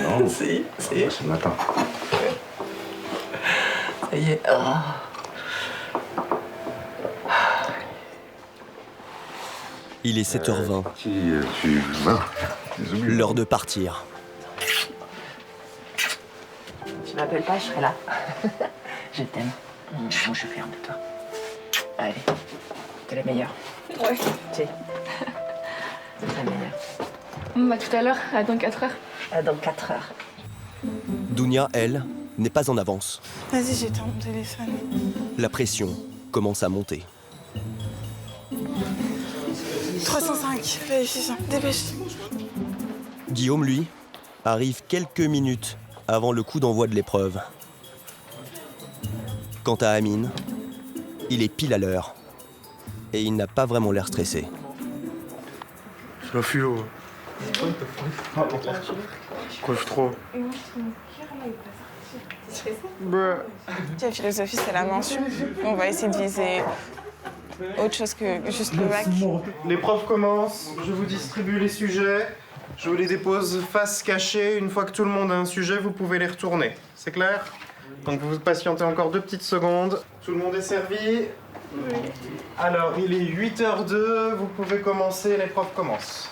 Non. Si. C'est ce matin. Ça y est. Oh. Il est 7h20. L'heure de partir. Tu m'appelles pas, je serai là. Je t'aime. Moi, je suis fière de toi. Allez, t'es la meilleure. Ouais. T'es la meilleure. Bah, tout à l'heure, à dans 4 heures. Dans 4 heures. Dounia, elle, n'est pas en avance. Vas-y, j'éteins mon téléphone. La pression commence à monter. 305, vérifie ça. Dépêche. Guillaume, lui, arrive quelques minutes avant le coup d'envoi de l'épreuve. Quant à Amine, il est pile à l'heure. Et il n'a pas vraiment l'air stressé. Je la philo. Quoi, je trop. La philosophie, c'est la mention. On va essayer de viser autre chose que juste le bac. L'épreuve commence, je vous distribue les sujets, je vous les dépose face cachée. Une fois que tout le monde a un sujet, vous pouvez les retourner. C'est clair? Donc vous patientez encore 2 petites secondes. Tout le monde est servi? Oui. Alors, il est 8h02, vous pouvez commencer, l'épreuve commence.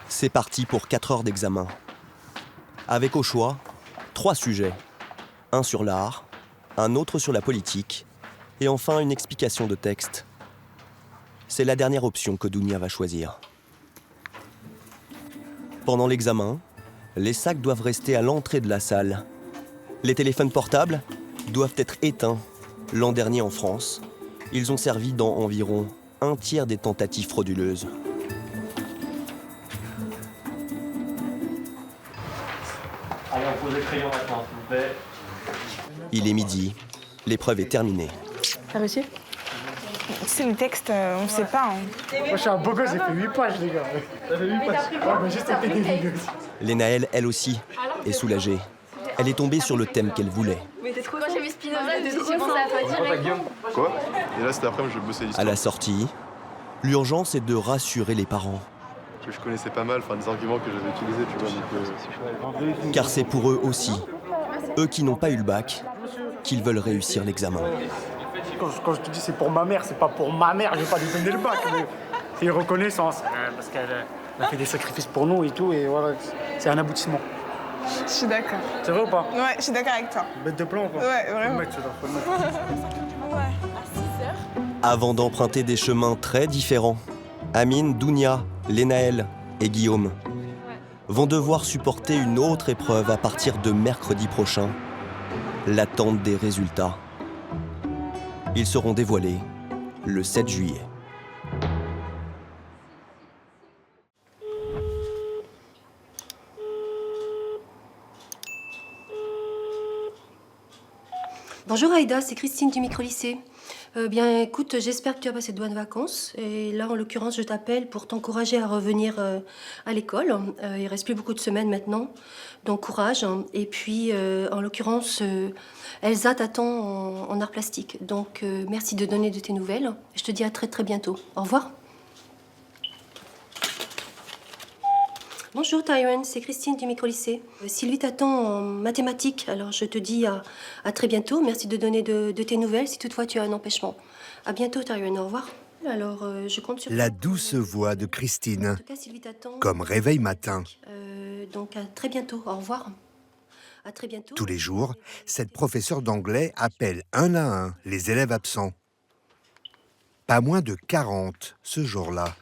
C'est parti pour 4 heures d'examen. Avec au choix 3 sujets. Un sur l'art, un autre sur la politique, et enfin une explication de texte. C'est la dernière option que Dounia va choisir. Pendant l'examen, les sacs doivent rester à l'entrée de la salle. Les téléphones portables doivent être éteints. L'an dernier en France, ils ont servi dans environ 1/3 des tentatives frauduleuses. Allez, on pose les crayons maintenant, s'il vous plaît. Il est midi, l'épreuve est terminée. T'as réussi? C'est le texte, on sait pas. Hein. Moi, je suis un beau gosse, j'ai fait 8 pages, les gars. T'as fait 8 pages. Ouais, mais juste été des gosses. Lénaëlle, elle aussi, est soulagée. Elle est tombée sur le thème qu'elle voulait. Mais t'es trop. Quand j'ai vu Spinoza, j'ai pensé à toi direct. Quoi? Et là, cet après-midi, je vais bosser l'histoire. À la sortie, l'urgence est de rassurer les parents. Je connaissais pas mal, des arguments que j'avais utilisés, tu vois. Car c'est pour eux aussi, eux qui n'ont pas eu le bac, qu'ils veulent réussir l'examen. Quand je te dis c'est pour ma mère, c'est pas pour ma mère, je vais pas lui donner le bac. C'est une reconnaissance, parce qu'elle a fait des sacrifices pour nous et tout, et voilà, c'est un aboutissement. Je suis d'accord. C'est vrai ou pas? Ouais, je suis d'accord avec toi. Bête de plan, quoi. Ouais, vraiment. Faut le mettre. Ouais, à 6h. Avant d'emprunter des chemins très différents, Amine, Dounia, Lénaëlle et Guillaume vont devoir supporter une autre épreuve à partir de mercredi prochain, l'attente des résultats. Ils seront dévoilés le 7 juillet. Bonjour Aïda, c'est Christine du micro-lycée. Bien écoute, j'espère que tu as passé de bonnes vacances. Et là, en l'occurrence, je t'appelle pour t'encourager à revenir à l'école. Il reste plus beaucoup de semaines maintenant, donc courage. Et puis, en l'occurrence, Elsa t'attend en art plastique. Donc, merci de donner de tes nouvelles. Je te dis à très très bientôt. Au revoir. Bonjour Tyron, c'est Christine du micro-lycée. Sylvie t'attend en mathématiques, alors je te dis à très bientôt. Merci de donner de tes nouvelles si toutefois tu as un empêchement. À bientôt Tyron, au revoir. Alors, je compte sur... La douce voix de Christine, En tout cas, Sylvie t'attend. comme réveil matin. Donc à très bientôt, au revoir. À très bientôt. Tous les jours, cette professeure d'anglais appelle un à un les élèves absents. Pas moins de 40 ce jour-là.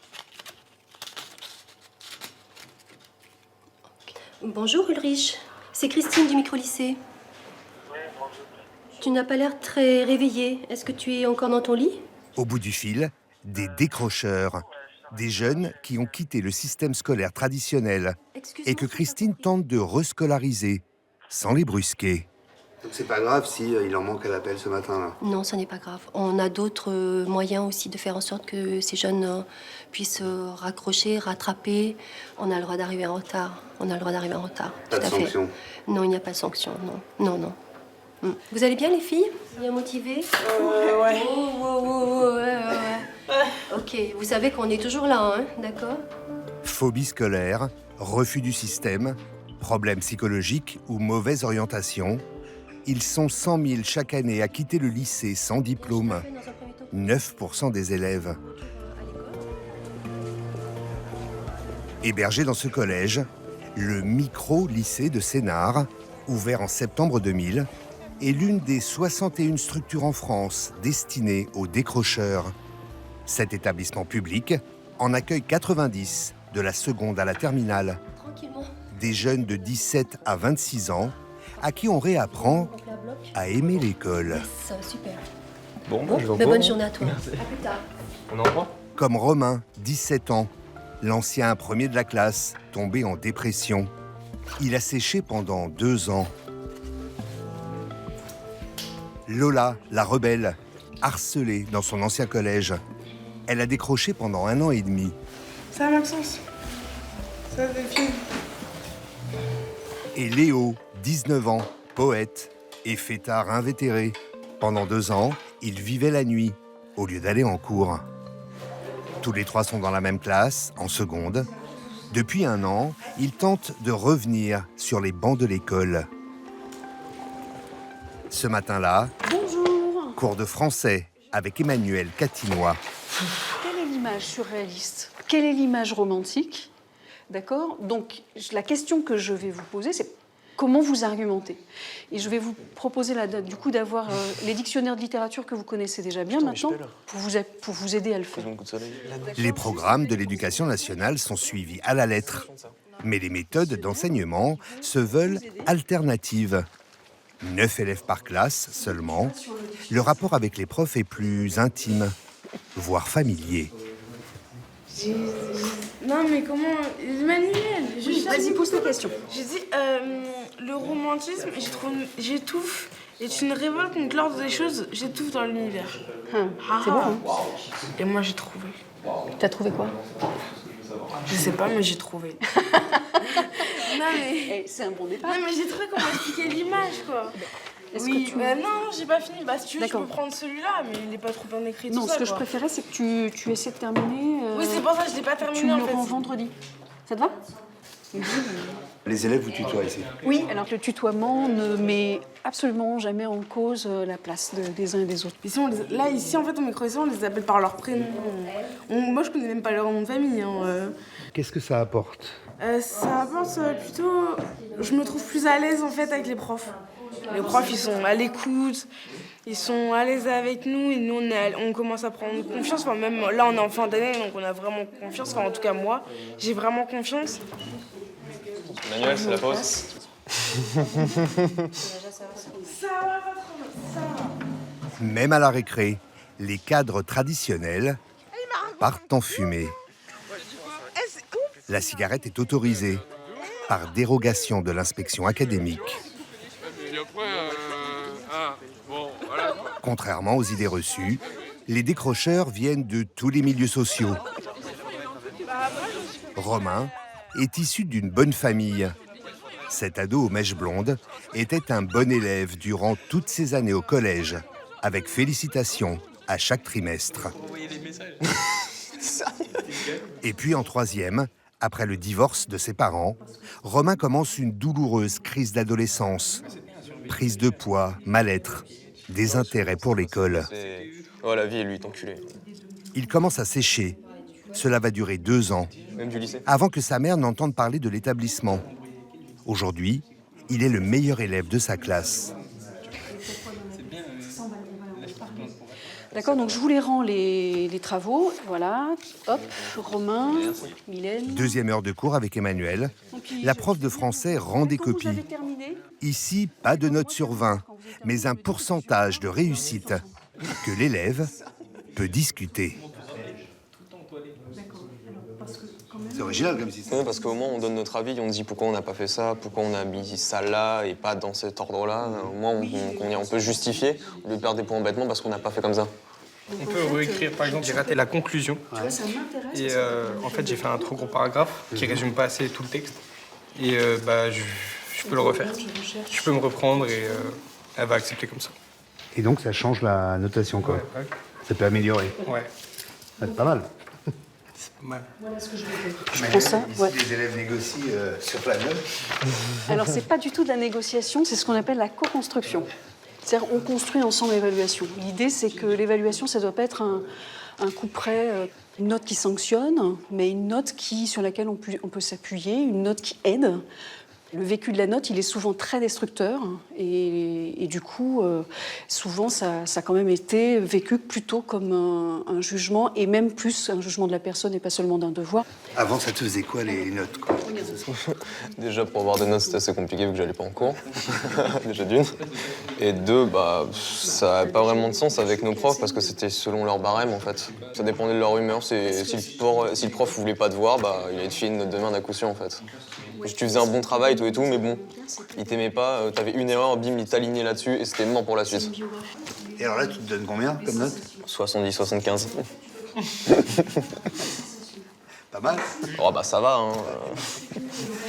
Bonjour Ulrich, c'est Christine du micro-lycée. Tu n'as pas l'air très réveillée. Est-ce que tu es encore dans ton lit? Au bout du fil, des décrocheurs, des jeunes qui ont quitté le système scolaire traditionnel et que Christine tente de rescolariser sans les brusquer. Donc c'est pas grave si il en manque à l'appel ce matin-là. Non, ce n'est pas grave. On a d'autres moyens aussi de faire en sorte que ces jeunes puissent raccrocher, rattraper. On a le droit d'arriver en retard. On a le droit d'arriver en retard. Pas de sanction. Non, il n'y a pas de sanction, non. Non, non. Vous allez bien, les filles? Bien motivées? Ouais. Ouais. Ok, vous savez qu'on est toujours là, hein, d'accord? Phobie scolaire, refus du système, problèmes psychologiques ou mauvaise orientation. Ils sont 100 000 chaque année à quitter le lycée sans diplôme. 9% des élèves. Hébergé dans ce collège, le micro-lycée de Sénart, ouvert en septembre 2000, est l'une des 61 structures en France destinées aux décrocheurs. Cet établissement public en accueille 90, de la seconde à la terminale. Des jeunes de 17 à 26 ans à qui on réapprend à aimer l'école. Super. Bon, je vais au Bonne cours. journée à toi. Merci. À plus tard. On en reprend? Comme Romain, 17 ans, l'ancien premier de la classe, tombé en dépression. Il a séché pendant 2 ans. Lola, la rebelle, harcelée dans son ancien collège. Elle a décroché pendant 1 an et demi. Ça a Maxence. Ça défile. Et Léo, 19 ans, poète et fêtard invétéré. Pendant 2 ans, il vivait la nuit, au lieu d'aller en cours. Tous les 3 sont dans la même classe, en seconde. Depuis 1 an, ils tentent de revenir sur les bancs de l'école. Ce matin-là, Bonjour. cours de français avec Emmanuel Catinois. Quelle est l'image surréaliste? Quelle est l'image romantique? D'accord? Donc, la question que je vais vous poser, c'est comment vous argumentez? Et je vais vous proposer du coup d'avoir les dictionnaires de littérature que vous connaissez déjà bien maintenant pour vous aider à le faire. Les programmes de l'éducation nationale sont suivis à la lettre. Mais les méthodes d'enseignement se veulent alternatives. 9 élèves par classe seulement. Le rapport avec les profs est plus intime, voire familier. Non, mais comment. Manuel, Vas-y, pose ta question. J'ai dit, le romantisme, j'étouffe, est une révolte contre l'ordre des choses, j'étouffe dans l'univers. C'est bon, hein? Et moi, j'ai trouvé. T'as trouvé quoi? Je sais pas, mais j'ai trouvé. Non, mais. C'est un bon départ. Non, mais j'ai trouvé comment expliquer l'image, quoi. Est-ce Oui, que tu... non, j'ai pas fini. Bah, si tu veux, je D'accord. peux prendre celui-là, mais il est pas trop bien écrit. Non, tout ce ça, que je quoi. préférais, c'est que tu essaies de terminer. Oui, c'est pour ça que je l'ai pas terminé, Tu me en le fait. rends vendredi. Ça te va? Les élèves vous tutoient ici. Oui, alors le tutoiement ne met absolument jamais en cause la place des uns et des autres. Ici, là, ici, en fait, au micro-lycée, on les appelle par leur prénom. Moi, je connais même pas leur nom de famille. Hein. Qu'est-ce que ça apporte? Ça apporte plutôt... Je me trouve plus à l'aise, en fait, avec les profs. Les profs, ils sont à l'écoute, ils sont à l'aise avec nous, et nous, on commence à prendre confiance. Enfin, même là, on est en fin d'année, donc on a vraiment confiance. Enfin, en tout cas, moi, j'ai vraiment confiance. Manuel, c'est la pause. Ça va, ça va. Même à la récré, les cadres traditionnels partent en fumée. La cigarette est autorisée par dérogation de l'inspection académique. Contrairement aux idées reçues, les décrocheurs viennent de tous les milieux sociaux. Romain est issu d'une bonne famille. Cet ado aux mèches blondes était un bon élève durant toutes ses années au collège, avec félicitations à chaque trimestre. Et puis en 3e, après le divorce de ses parents, Romain commence une douloureuse crise d'adolescence. Prise de poids, mal-être, désintérêt pour l'école. Oh, la vie, et lui, est enculé. Il commence à sécher. Cela va durer 2 ans, Même du lycée. avant que sa mère n'entende parler de l'établissement. Aujourd'hui, il est le meilleur élève de sa classe. D'accord, donc je vous les rends les travaux. Voilà, hop, Romain, Mylène. 2e heure de cours avec Emmanuel. La prof de français rend des copies. Ici, pas de notes sur 20, mais un pourcentage de réussite que l'élève peut discuter. C'est original comme système. Oui, parce qu'au moins, on donne notre avis, on dit pourquoi on n'a pas fait ça, pourquoi on a mis ça là et pas dans cet ordre-là. Au moins, on peut justifier, au lieu de perdre des points en bêtement parce qu'on n'a pas fait comme ça. On peut réécrire, par exemple, j'ai raté la conclusion. Tu vois, ça m'intéresse. Et en fait, j'ai fait un trop gros paragraphe qui résume pas assez tout le texte. Et je peux le refaire. Je peux me reprendre et elle va accepter comme ça. Et donc ça change la notation, quoi. Ouais. Ça peut améliorer. Ouais. C'est pas mal. C'est pas mal. Voilà ce que je vais faire. Je prends ça. Ici, Ouais. les élèves négocient sur la note. Alors, c'est pas du tout de la négociation, c'est ce qu'on appelle la co-construction. C'est-à-dire on construit ensemble l'évaluation. L'idée, c'est que l'évaluation, ça ne doit pas être un coup près, une note qui sanctionne, mais une note sur laquelle on peut s'appuyer, une note qui aide. Le vécu de la note, il est souvent très destructeur et du coup, souvent, ça a quand même été vécu plutôt comme un jugement et même plus un jugement de la personne et pas seulement d'un devoir. Avant, ça te faisait quoi les notes quoi? Déjà, pour avoir des notes, c'était assez compliqué vu que j'allais pas en cours. Déjà d'une. Et deux, ça n'a pas vraiment de sens avec nos profs parce que c'était selon leur barème en fait. Ça dépendait de leur humeur. Si le prof voulait pas te voir, il allait te filer une note de merde à coup sûr en fait. Tu faisais un bon travail, tout et tout, mais bon, il t'aimait pas, t'avais une erreur, bim, il t'alignait là-dessus et c'était mort pour la suite. Et alors là, tu te donnes combien comme note? 70, 75. Pas mal. Oh ça va, hein.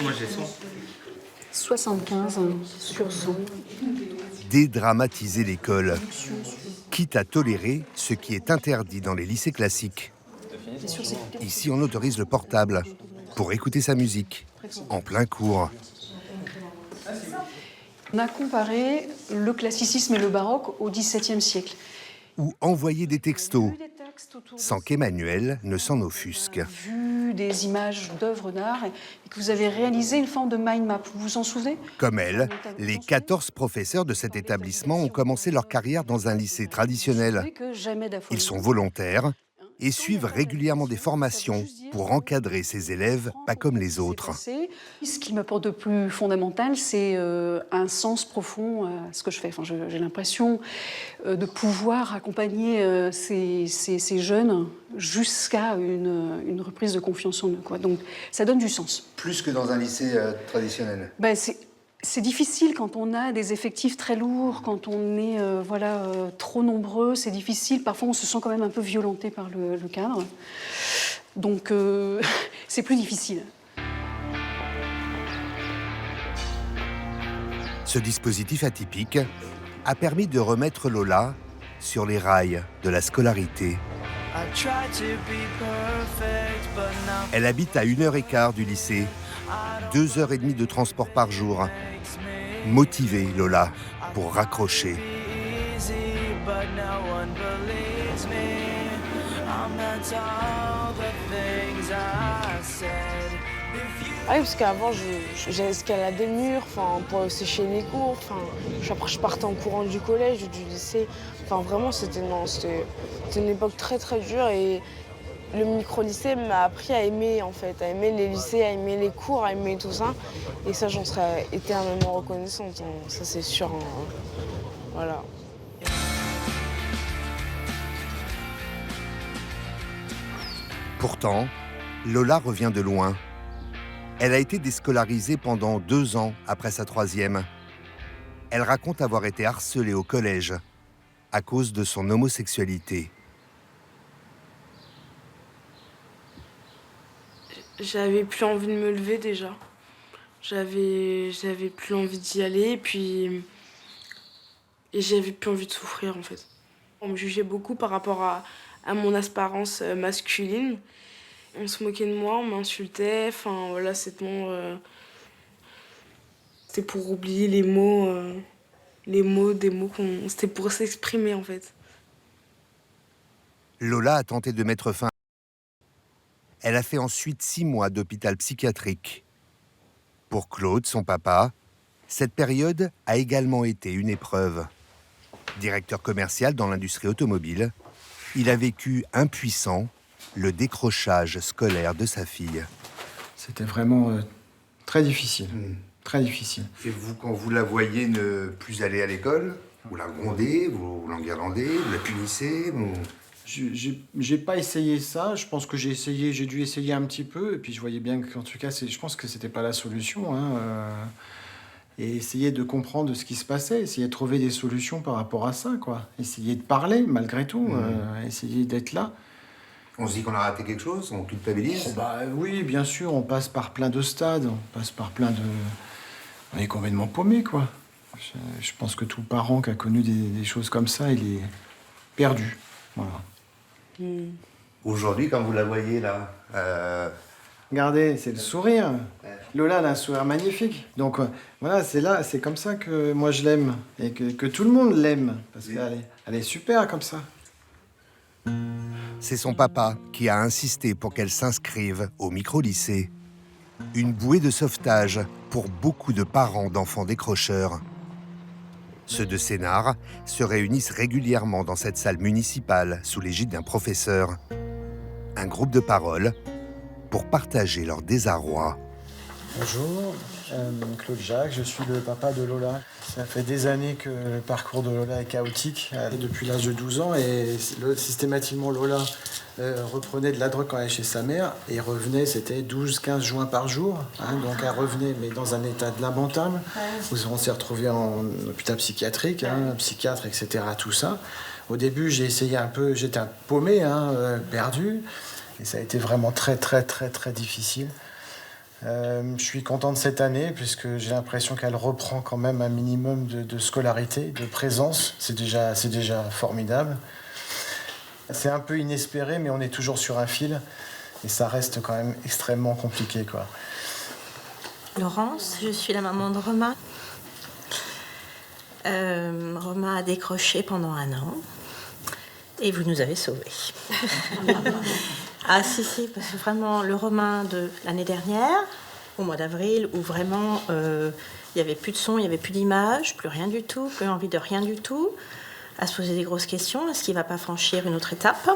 Moi j'ai 100. 75 sur 100. Dédramatiser l'école, quitte à tolérer ce qui est interdit dans les lycées classiques. Ici, on autorise le portable pour écouter sa musique en plein cours. On a comparé le classicisme et le baroque au XVIIe siècle. Ou envoyer des textos, sans qu'Emmanuel ne s'en offusque. Vu des images d'œuvres d'art et que vous avez réalisé une forme de mind map, vous vous en souvenez? Comme elle, les 14 professeurs de cet établissement ont commencé leur carrière dans un lycée traditionnel. Ils sont volontaires et suivent régulièrement des formations pour encadrer ces élèves pas comme les autres. Ce qui m'apporte de plus fondamental, c'est un sens profond à ce que je fais. Enfin, j'ai l'impression de pouvoir accompagner ces jeunes jusqu'à une reprise de confiance en eux, quoi. Donc, ça donne du sens. Plus que dans un lycée traditionnel. C'est difficile quand on a des effectifs très lourds, quand on est trop nombreux, c'est difficile. Parfois, on se sent quand même un peu violenté par le cadre. Donc, c'est plus difficile. Ce dispositif atypique a permis de remettre Lola sur les rails de la scolarité. Elle habite à 1h15 du lycée, 2h30 de transport par jour. Motivée, Lola, pour raccrocher. Ah oui, parce qu'avant, j'ai escaladé le mur pour sécher les cours. Après, je partais en courant du collège ou du lycée. Vraiment, c'était une époque très, très dure. Et le micro-lycée m'a appris à aimer, en fait, à aimer les lycées, à aimer les cours, à aimer tout ça. Et ça, j'en serais éternellement reconnaissante. Ça, c'est sûr. Voilà. Pourtant, Lola revient de loin. Elle a été déscolarisée pendant 2 ans après sa 3e. Elle raconte avoir été harcelée au collège à cause de son homosexualité. J'avais plus envie de me lever déjà. J'avais plus envie d'y aller et j'avais plus envie de souffrir en fait. On me jugeait beaucoup par rapport à mon apparence masculine. On se moquait de moi, on m'insultait, c'était pour oublier les mots, c'était pour s'exprimer en fait. Lola a tenté de mettre fin. Elle a fait ensuite 6 mois d'hôpital psychiatrique. Pour Claude, son papa, cette période a également été une épreuve. Directeur commercial dans l'industrie automobile, il a vécu impuissant le décrochage scolaire de sa fille. C'était vraiment très difficile, très difficile. Et vous, quand vous la voyez ne plus aller à l'école, vous la grondez, vous l'enguirlandez, vous la punissez vous... J'ai pas essayé ça, je pense que j'ai dû essayer un petit peu, et puis je voyais bien qu'en tout cas, je pense que c'était pas la solution. Et essayer de comprendre ce qui se passait, essayer de trouver des solutions par rapport à ça, quoi. Essayer de parler, malgré tout, essayer d'être là. On se dit qu'on a raté quelque chose, on culpabilise. Oui, bien sûr, on passe par plein de stades, on passe par plein de... On est complètement paumé, quoi. Je pense que tout parent qui a connu des choses comme ça, il est perdu. Voilà. Aujourd'hui, quand vous la voyez là, Regardez, c'est le sourire. Lola, elle a un sourire magnifique. Donc voilà, c'est comme ça que moi je l'aime. Et que tout le monde l'aime. Parce qu'elle est super comme ça. C'est son papa qui a insisté pour qu'elle s'inscrive au micro-lycée. Une bouée de sauvetage pour beaucoup de parents d'enfants décrocheurs. Ceux de Sénart se réunissent régulièrement dans cette salle municipale sous l'égide d'un professeur. Un groupe de parole pour partager leur désarroi. Bonjour, Claude Jacques, je suis le papa de Lola. Ça fait des années que le parcours de Lola est chaotique, depuis l'âge de 12 ans, et systématiquement Lola reprenait de la drogue quand elle est chez sa mère, et revenait, c'était 12-15 joints par jour, hein, donc elle revenait, mais dans un état lamentable, où on s'est retrouvé en hôpital psychiatrique, hein, psychiatre, etc., tout ça. Au début, j'ai essayé un peu, j'étais un paumé, perdu, et ça a été vraiment très difficile. Je suis content de cette année puisque j'ai l'impression qu'elle reprend quand même un minimum de scolarité, de présence. C'est déjà formidable. C'est un peu inespéré, mais on est toujours sur un fil et ça reste quand même extrêmement compliqué, quoi. Laurence, je suis la maman de Romain. Romain a décroché pendant 1 an et vous nous avez sauvés. Ah si, parce que vraiment, le Romain de l'année dernière, au mois d'avril, où vraiment, il n'y avait plus de son, il n'y avait plus d'image, plus rien du tout, plus envie de rien du tout, à se poser des grosses questions, est-ce qu'il ne va pas franchir une autre étape?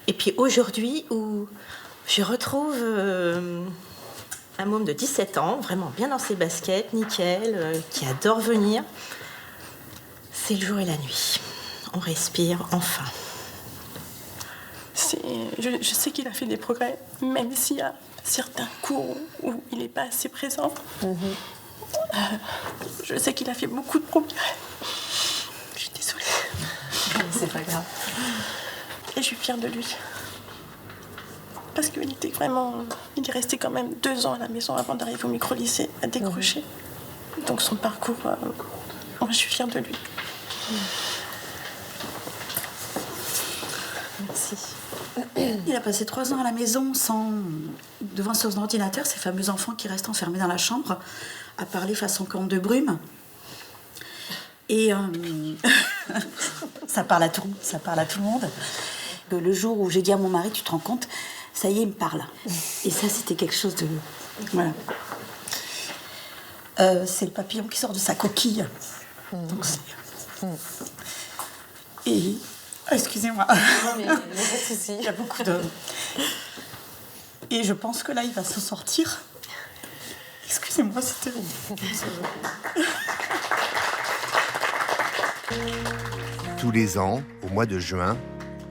Et puis aujourd'hui, où je retrouve un môme de 17 ans, vraiment bien dans ses baskets, nickel, qui adore venir, c'est le jour et la nuit. On respire enfin. Je sais qu'il a fait des progrès, même s'il y a certains cours où il n'est pas assez présent. Je sais qu'il a fait beaucoup de progrès. Je suis désolée. C'est pas grave. Et je suis fière de lui. Parce qu'il était vraiment... Il est resté quand même 2 ans à la maison avant d'arriver au micro-lycée, à décrocher. Donc son parcours, moi je suis fière de lui. Merci. Il a passé 3 ans à la maison devant son ordinateur, ces fameux enfants qui restent enfermés dans la chambre, à parler façon corne de brume. Et ça parle à tout le monde. Le jour où j'ai dit à mon mari, tu te rends compte, ça y est, il me parle. Et ça, c'était quelque chose de... Voilà. C'est le papillon qui sort de sa coquille. Donc c'est... Et... Excusez-moi. Non, mais il y a beaucoup de... Et je pense que là, il va s'en sortir. Excusez-moi, c'était... Tous les ans, au mois de juin,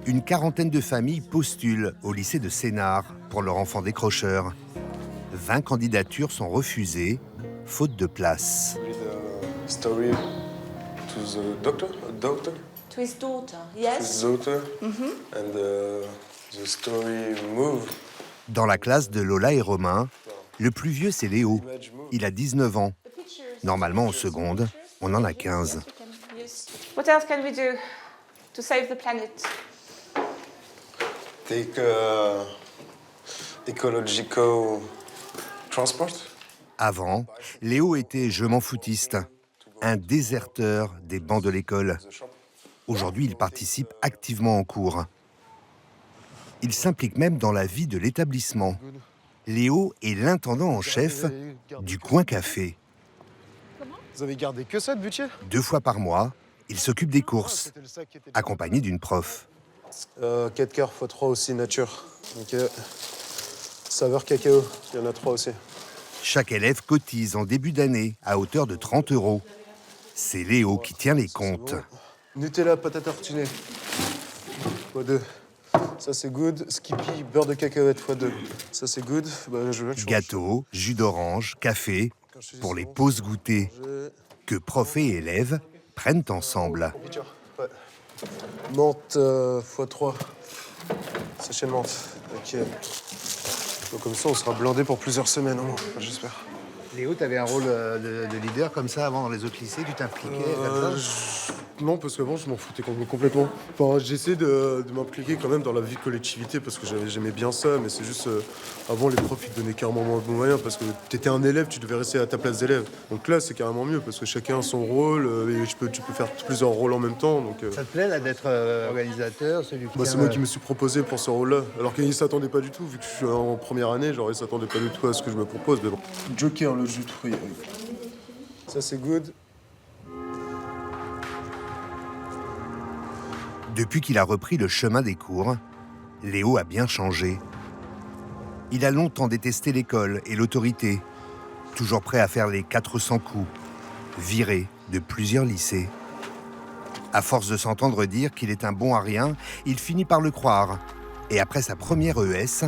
une quarantaine de familles postulent au lycée de Sénart pour leur enfant décrocheur. 20 candidatures sont refusées, faute de place. Story to the doctor? To his daughter, yes. His daughter, and the story move. Dans la classe de Lola et Romain, le plus vieux, c'est Léo. Il a 19 ans. Normalement, en seconde, on en a 15. What else can we do to save the planet? Take ecological transport. Avant, Léo était je m'en foutiste, un déserteur des bancs de l'école. Aujourd'hui, il participe activement en cours. Il s'implique même dans la vie de l'établissement. Léo est l'intendant en chef du Coin Café. Vous avez gardé que ça de budget? 2 fois par mois, il s'occupe des courses, accompagné d'une prof. 4 quarts x 3 aussi, nature. Ok. Saveur cacao, il y en a 3 aussi. Chaque élève cotise en début d'année à hauteur de 30 €. C'est Léo qui tient les comptes. Nutella, patate tartinée. x2. Ça c'est good. Skippy, beurre de cacahuète x2. Ça c'est good. Bah, Gâteau, jus d'orange, café, pour les pauses goûter que prof et élèves prennent ensemble. Ouais. Menthe x3. Sachet de menthe. Ok. Donc, comme ça, on sera blindé pour plusieurs semaines, au moins, j'espère. Léo, tu avais un rôle de leader comme ça avant dans les autres lycées, tu t'impliquais comme ça? Non, parce qu'avant, je m'en foutais complètement. Enfin, j'essaie de m'impliquer quand même dans la vie de collectivité parce que j'aimais bien ça, mais c'est juste... avant, les profs, ils te donnaient carrément moins de moyens parce que t'étais un élève, tu devais rester à ta place d'élève. Donc là, c'est carrément mieux parce que chacun a son rôle et tu peux faire plusieurs rôles en même temps. Donc, Ça te plaît, là, d'être organisateur, celui qui... c'est moi qui me suis proposé pour ce rôle-là. Alors qu'ils ne s'attendaient pas du tout, vu que je suis en première année, genre, ils ne s'attendaient pas du tout à ce que je me propose. Mais bon. Joker, le jus de fruits. Ça, c'est good. Depuis qu'il a repris le chemin des cours, Léo a bien changé. Il a longtemps détesté l'école et l'autorité, toujours prêt à faire les 400 coups, viré de plusieurs lycées. À force de s'entendre dire qu'il est un bon à rien, il finit par le croire. Et après sa première ES,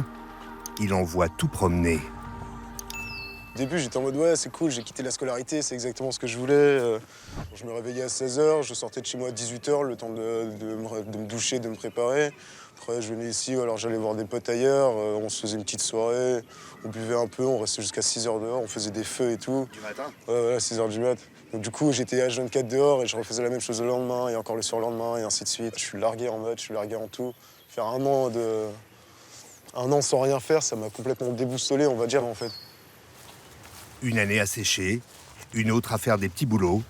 il envoie tout promener. Au début, j'étais en mode ouais, c'est cool, j'ai quitté la scolarité, c'est exactement ce que je voulais. Je me réveillais à 16h, je sortais de chez moi à 18h, le temps de me doucher, de me préparer. Après, je venais ici, alors j'allais voir des potes ailleurs, on se faisait une petite soirée, on buvait un peu, on restait jusqu'à 6h dehors, on faisait des feux et tout. Du matin? Ouais, à 6h du mat. Donc du coup, j'étais H24 dehors et je refaisais la même chose le lendemain et encore le surlendemain et ainsi de suite. Je suis largué en maths, je suis largué en tout. Faire un an sans rien faire, ça m'a complètement déboussolé, on va dire, en fait. Une année à sécher, une autre à faire des petits boulots.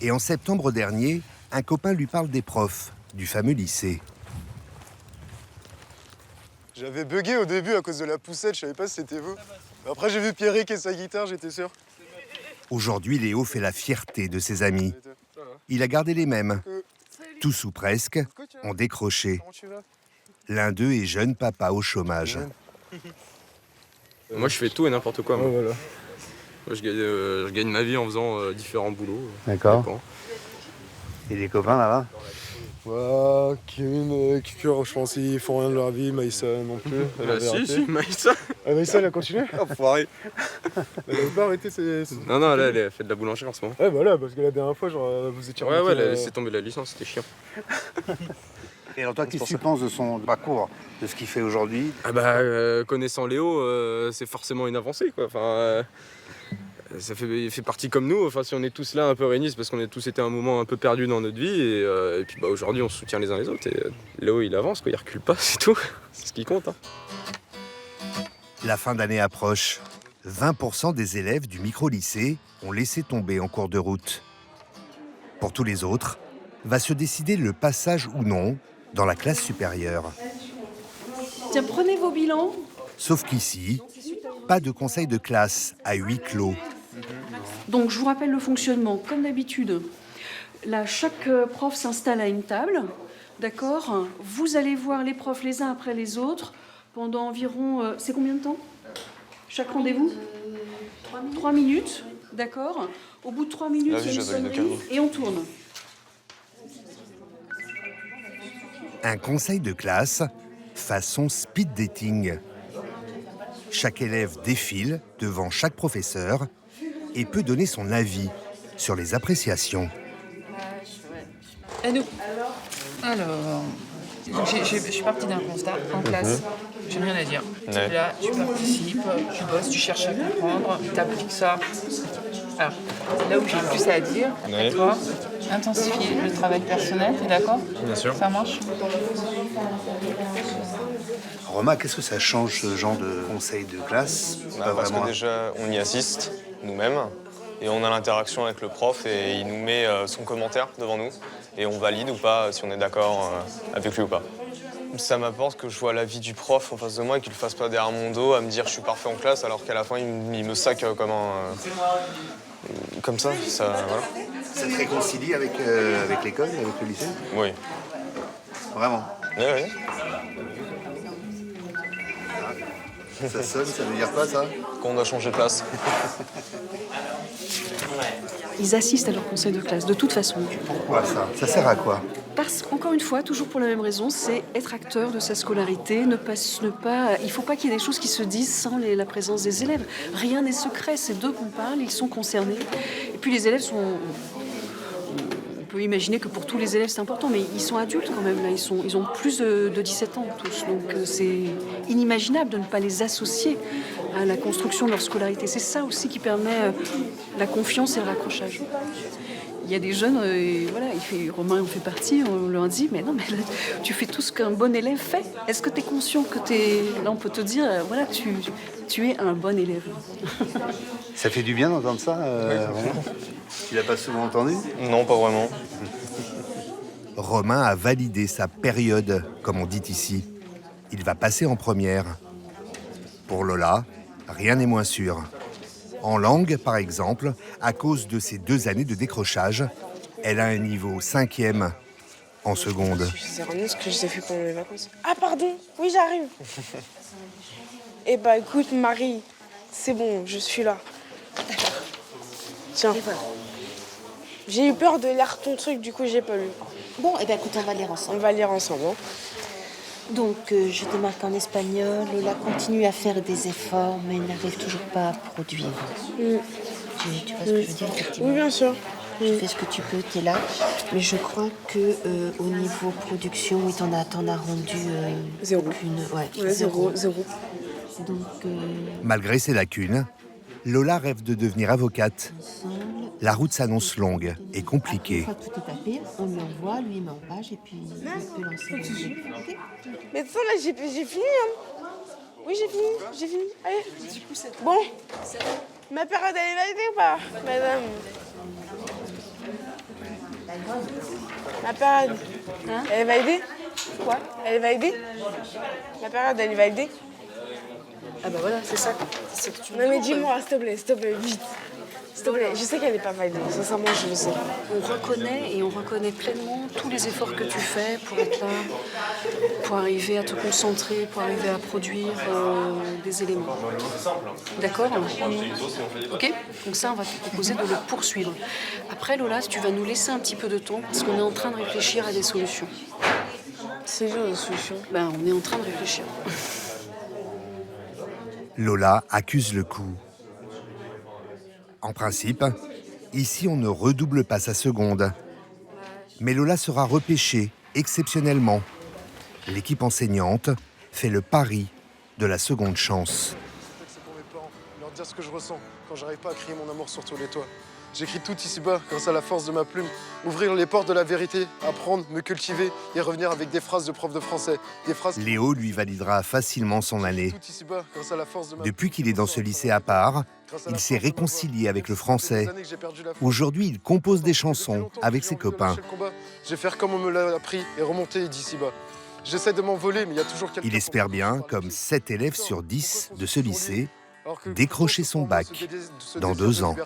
Et en septembre dernier, un copain lui parle des profs du fameux lycée. J'avais bugué au début à cause de la poussette, je savais pas si c'était vous. Après, j'ai vu Pierrick et sa guitare, j'étais sûr. Aujourd'hui, Léo fait la fierté de ses amis. Il a gardé les mêmes. Tous ou presque ont décroché. L'un d'eux est jeune papa au chômage. Moi, je fais tout et n'importe quoi. Moi. Voilà. Moi, je gagne ma vie en faisant différents boulots. D'accord. Et les copains là-bas? Ouais, Kevin, Kikure, je pense qu'ils font rien de leur vie, Maïssa non plus. Si, Maïssa. Ah, Maïssa, elle a continué? Enfoiré. Elle a pas arrêté Non, là, elle fait de la boulangerie en ce moment. Ouais, bah là, parce que la dernière fois, genre, vous étiez Ouais, elle s'est tombée de la licence, c'était chiant. Et alors toi, qu'est-ce que tu penses de son parcours, de ce qu'il fait aujourd'hui? Ah bah, connaissant Léo, c'est forcément une avancée, quoi. Enfin, il fait partie comme nous. Enfin, si on est tous là un peu réunis, c'est parce qu'on a tous été à un moment un peu perdus dans notre vie. Et puis bah, aujourd'hui, on se soutient les uns les autres. Et Léo, il avance, quoi. Il recule pas, c'est tout. C'est ce qui compte. Hein. La fin d'année approche. 20% des élèves du micro-lycée ont laissé tomber en cours de route. Pour tous les autres, va se décider le passage ou non dans la classe supérieure. Tiens, prenez vos bilans. Sauf qu'ici, pas de conseil de classe à huis clos. Donc, je vous rappelle le fonctionnement. Comme d'habitude, là, chaque prof s'installe à une table. D'accord? Vous allez voir les profs les uns après les autres pendant environ... c'est combien de temps? Chaque rendez-vous 3 minutes. D'accord? Au bout de 3 minutes, il y a une sonnerie et on tourne. Un conseil de classe façon speed dating. Chaque élève défile devant chaque professeur et peut donner son avis sur les appréciations. Et nous? Alors, je suis partie d'un constat en classe. J'ai rien à dire. Tu es là, tu participes, tu bosses, tu cherches à comprendre, tu appliques ça. Alors, là où j'ai le plus à dire, toi, intensifier le travail personnel, t'es d'accord? Bien sûr. Ça marche? Romain, qu'est-ce que ça change, ce genre de conseil de classe? Parce que déjà, on y assiste nous-mêmes et on a l'interaction avec le prof et il nous met son commentaire devant nous et on valide ou pas si on est d'accord avec lui ou pas. Ça m'apporte que je vois la vie du prof en face de moi et qu'il ne fasse pas derrière mon dos à me dire je suis parfait en classe alors qu'à la fin il me sac comme ça. Voilà. Ça te réconcilie avec l'école, avec le lycée? Oui. Vraiment? Oui. Ça sonne, ça veut dire quoi ça? Qu'on doit changer de place. Ils assistent à leur conseil de classe, de toute façon. Pourquoi ça? Ça sert à quoi? Parce qu'encore une fois, toujours pour la même raison, c'est être acteur de sa scolarité, il ne faut pas qu'il y ait des choses qui se disent sans la présence des élèves. Rien n'est secret, c'est d'eux qu'on parle, ils sont concernés. Et puis les élèves sont... On peut imaginer que pour tous les élèves c'est important, mais ils sont adultes quand même, là. Ils ont plus de 17 ans tous, donc c'est inimaginable de ne pas les associer à la construction de leur scolarité. C'est ça aussi qui permet la confiance et le raccrochage. Il y a des jeunes, Romain en fait partie, on leur dit, mais non, mais là, tu fais tout ce qu'un bon élève fait. Est-ce que tu es conscient que là, on peut te dire, voilà, tu es un bon élève. Ça fait du bien d'entendre ça, Romain. Tu l'as pas souvent entendu? Non, pas vraiment. Romain a validé sa période, comme on dit ici. Il va passer en première. Pour Lola, rien n'est moins sûr. En langue, par exemple, à cause de ses 2 années de décrochage, elle a un niveau 5e en seconde. C'est vraiment ce que j'ai fait pendant mes vacances. Ah pardon, oui j'arrive. Eh bah écoute Marie, c'est bon, je suis là. Tiens. J'ai eu peur de lire ton truc, du coup j'ai pas lu. Bon, eh bien écoute, on va lire ensemble. On va lire ensemble. Hein. Donc, je te marque en espagnol. Lola continue à faire des efforts, mais n'arrive toujours pas à produire. Tu vois ce que je veux dire, effectivement? Oui, bien sûr. Tu fais ce que tu peux, t'es là. Mais je crois que au niveau production, oui, t'en as rendu... zéro. Ouais, zéro. Donc... Malgré ses lacunes, Lola rêve de devenir avocate. La route s'annonce longue et compliquée. Une fois que tout est tapé, on lui envoie, lui il met en page et puis il peut lancer le jeu. Mais de toute façon, là, j'ai fini. Hein. Oui, j'ai fini. Allez. Bon. Ma période, elle est validée ou pas, madame? Ma période, elle est validée? Quoi? Elle est validée? Ma période, elle est validée? Ah bah voilà, c'est ça. Non mais dis-moi, s'il te plaît, vite. S'il te plaît, je sais qu'elle n'est pas validée, sincèrement je le sais. On reconnaît pleinement tous les efforts que tu fais pour être là, pour arriver à te concentrer, pour arriver à produire des éléments. D'accord? Ok? Donc ça, on va te proposer de le poursuivre. Après, Lola, tu vas nous laisser un petit peu de temps parce qu'on est en train de réfléchir à des solutions. C'est dur, les solutions. Ben, on est en train de réfléchir. Lola accuse le coup. En principe, ici on ne redouble pas sa seconde. Mais Lola sera repêchée exceptionnellement. L'équipe enseignante fait le pari de la seconde chance. C'est pour mes parents, leur dire ce que je ressens quand j'arrive pas à crier mon amour sur tous les toits. J'écris tout ici-bas grâce à la force de ma plume. Ouvrir les portes de la vérité, apprendre, me cultiver et revenir avec des phrases de prof de français. Des phrases... Léo lui validera facilement son année. Tout ici-bas grâce à la force de ma... Depuis qu'il est dans ce lycée à part, il s'est réconcilié avec le français. Aujourd'hui, il compose des chansons avec ses copains. Je vais faire comme on me l'a appris et remonter d'ici-bas. J'essaie de m'envoler, mais il y a toujours quelqu'un... Il espère bien, comme 7 élèves sur 10 de ce lycée, décrocher son bac dans 2 ans.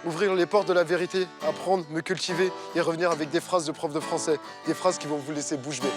Ouvrir les portes de la vérité, apprendre, me cultiver et revenir avec des phrases de prof de français. Des phrases qui vont vous laisser bouche bée.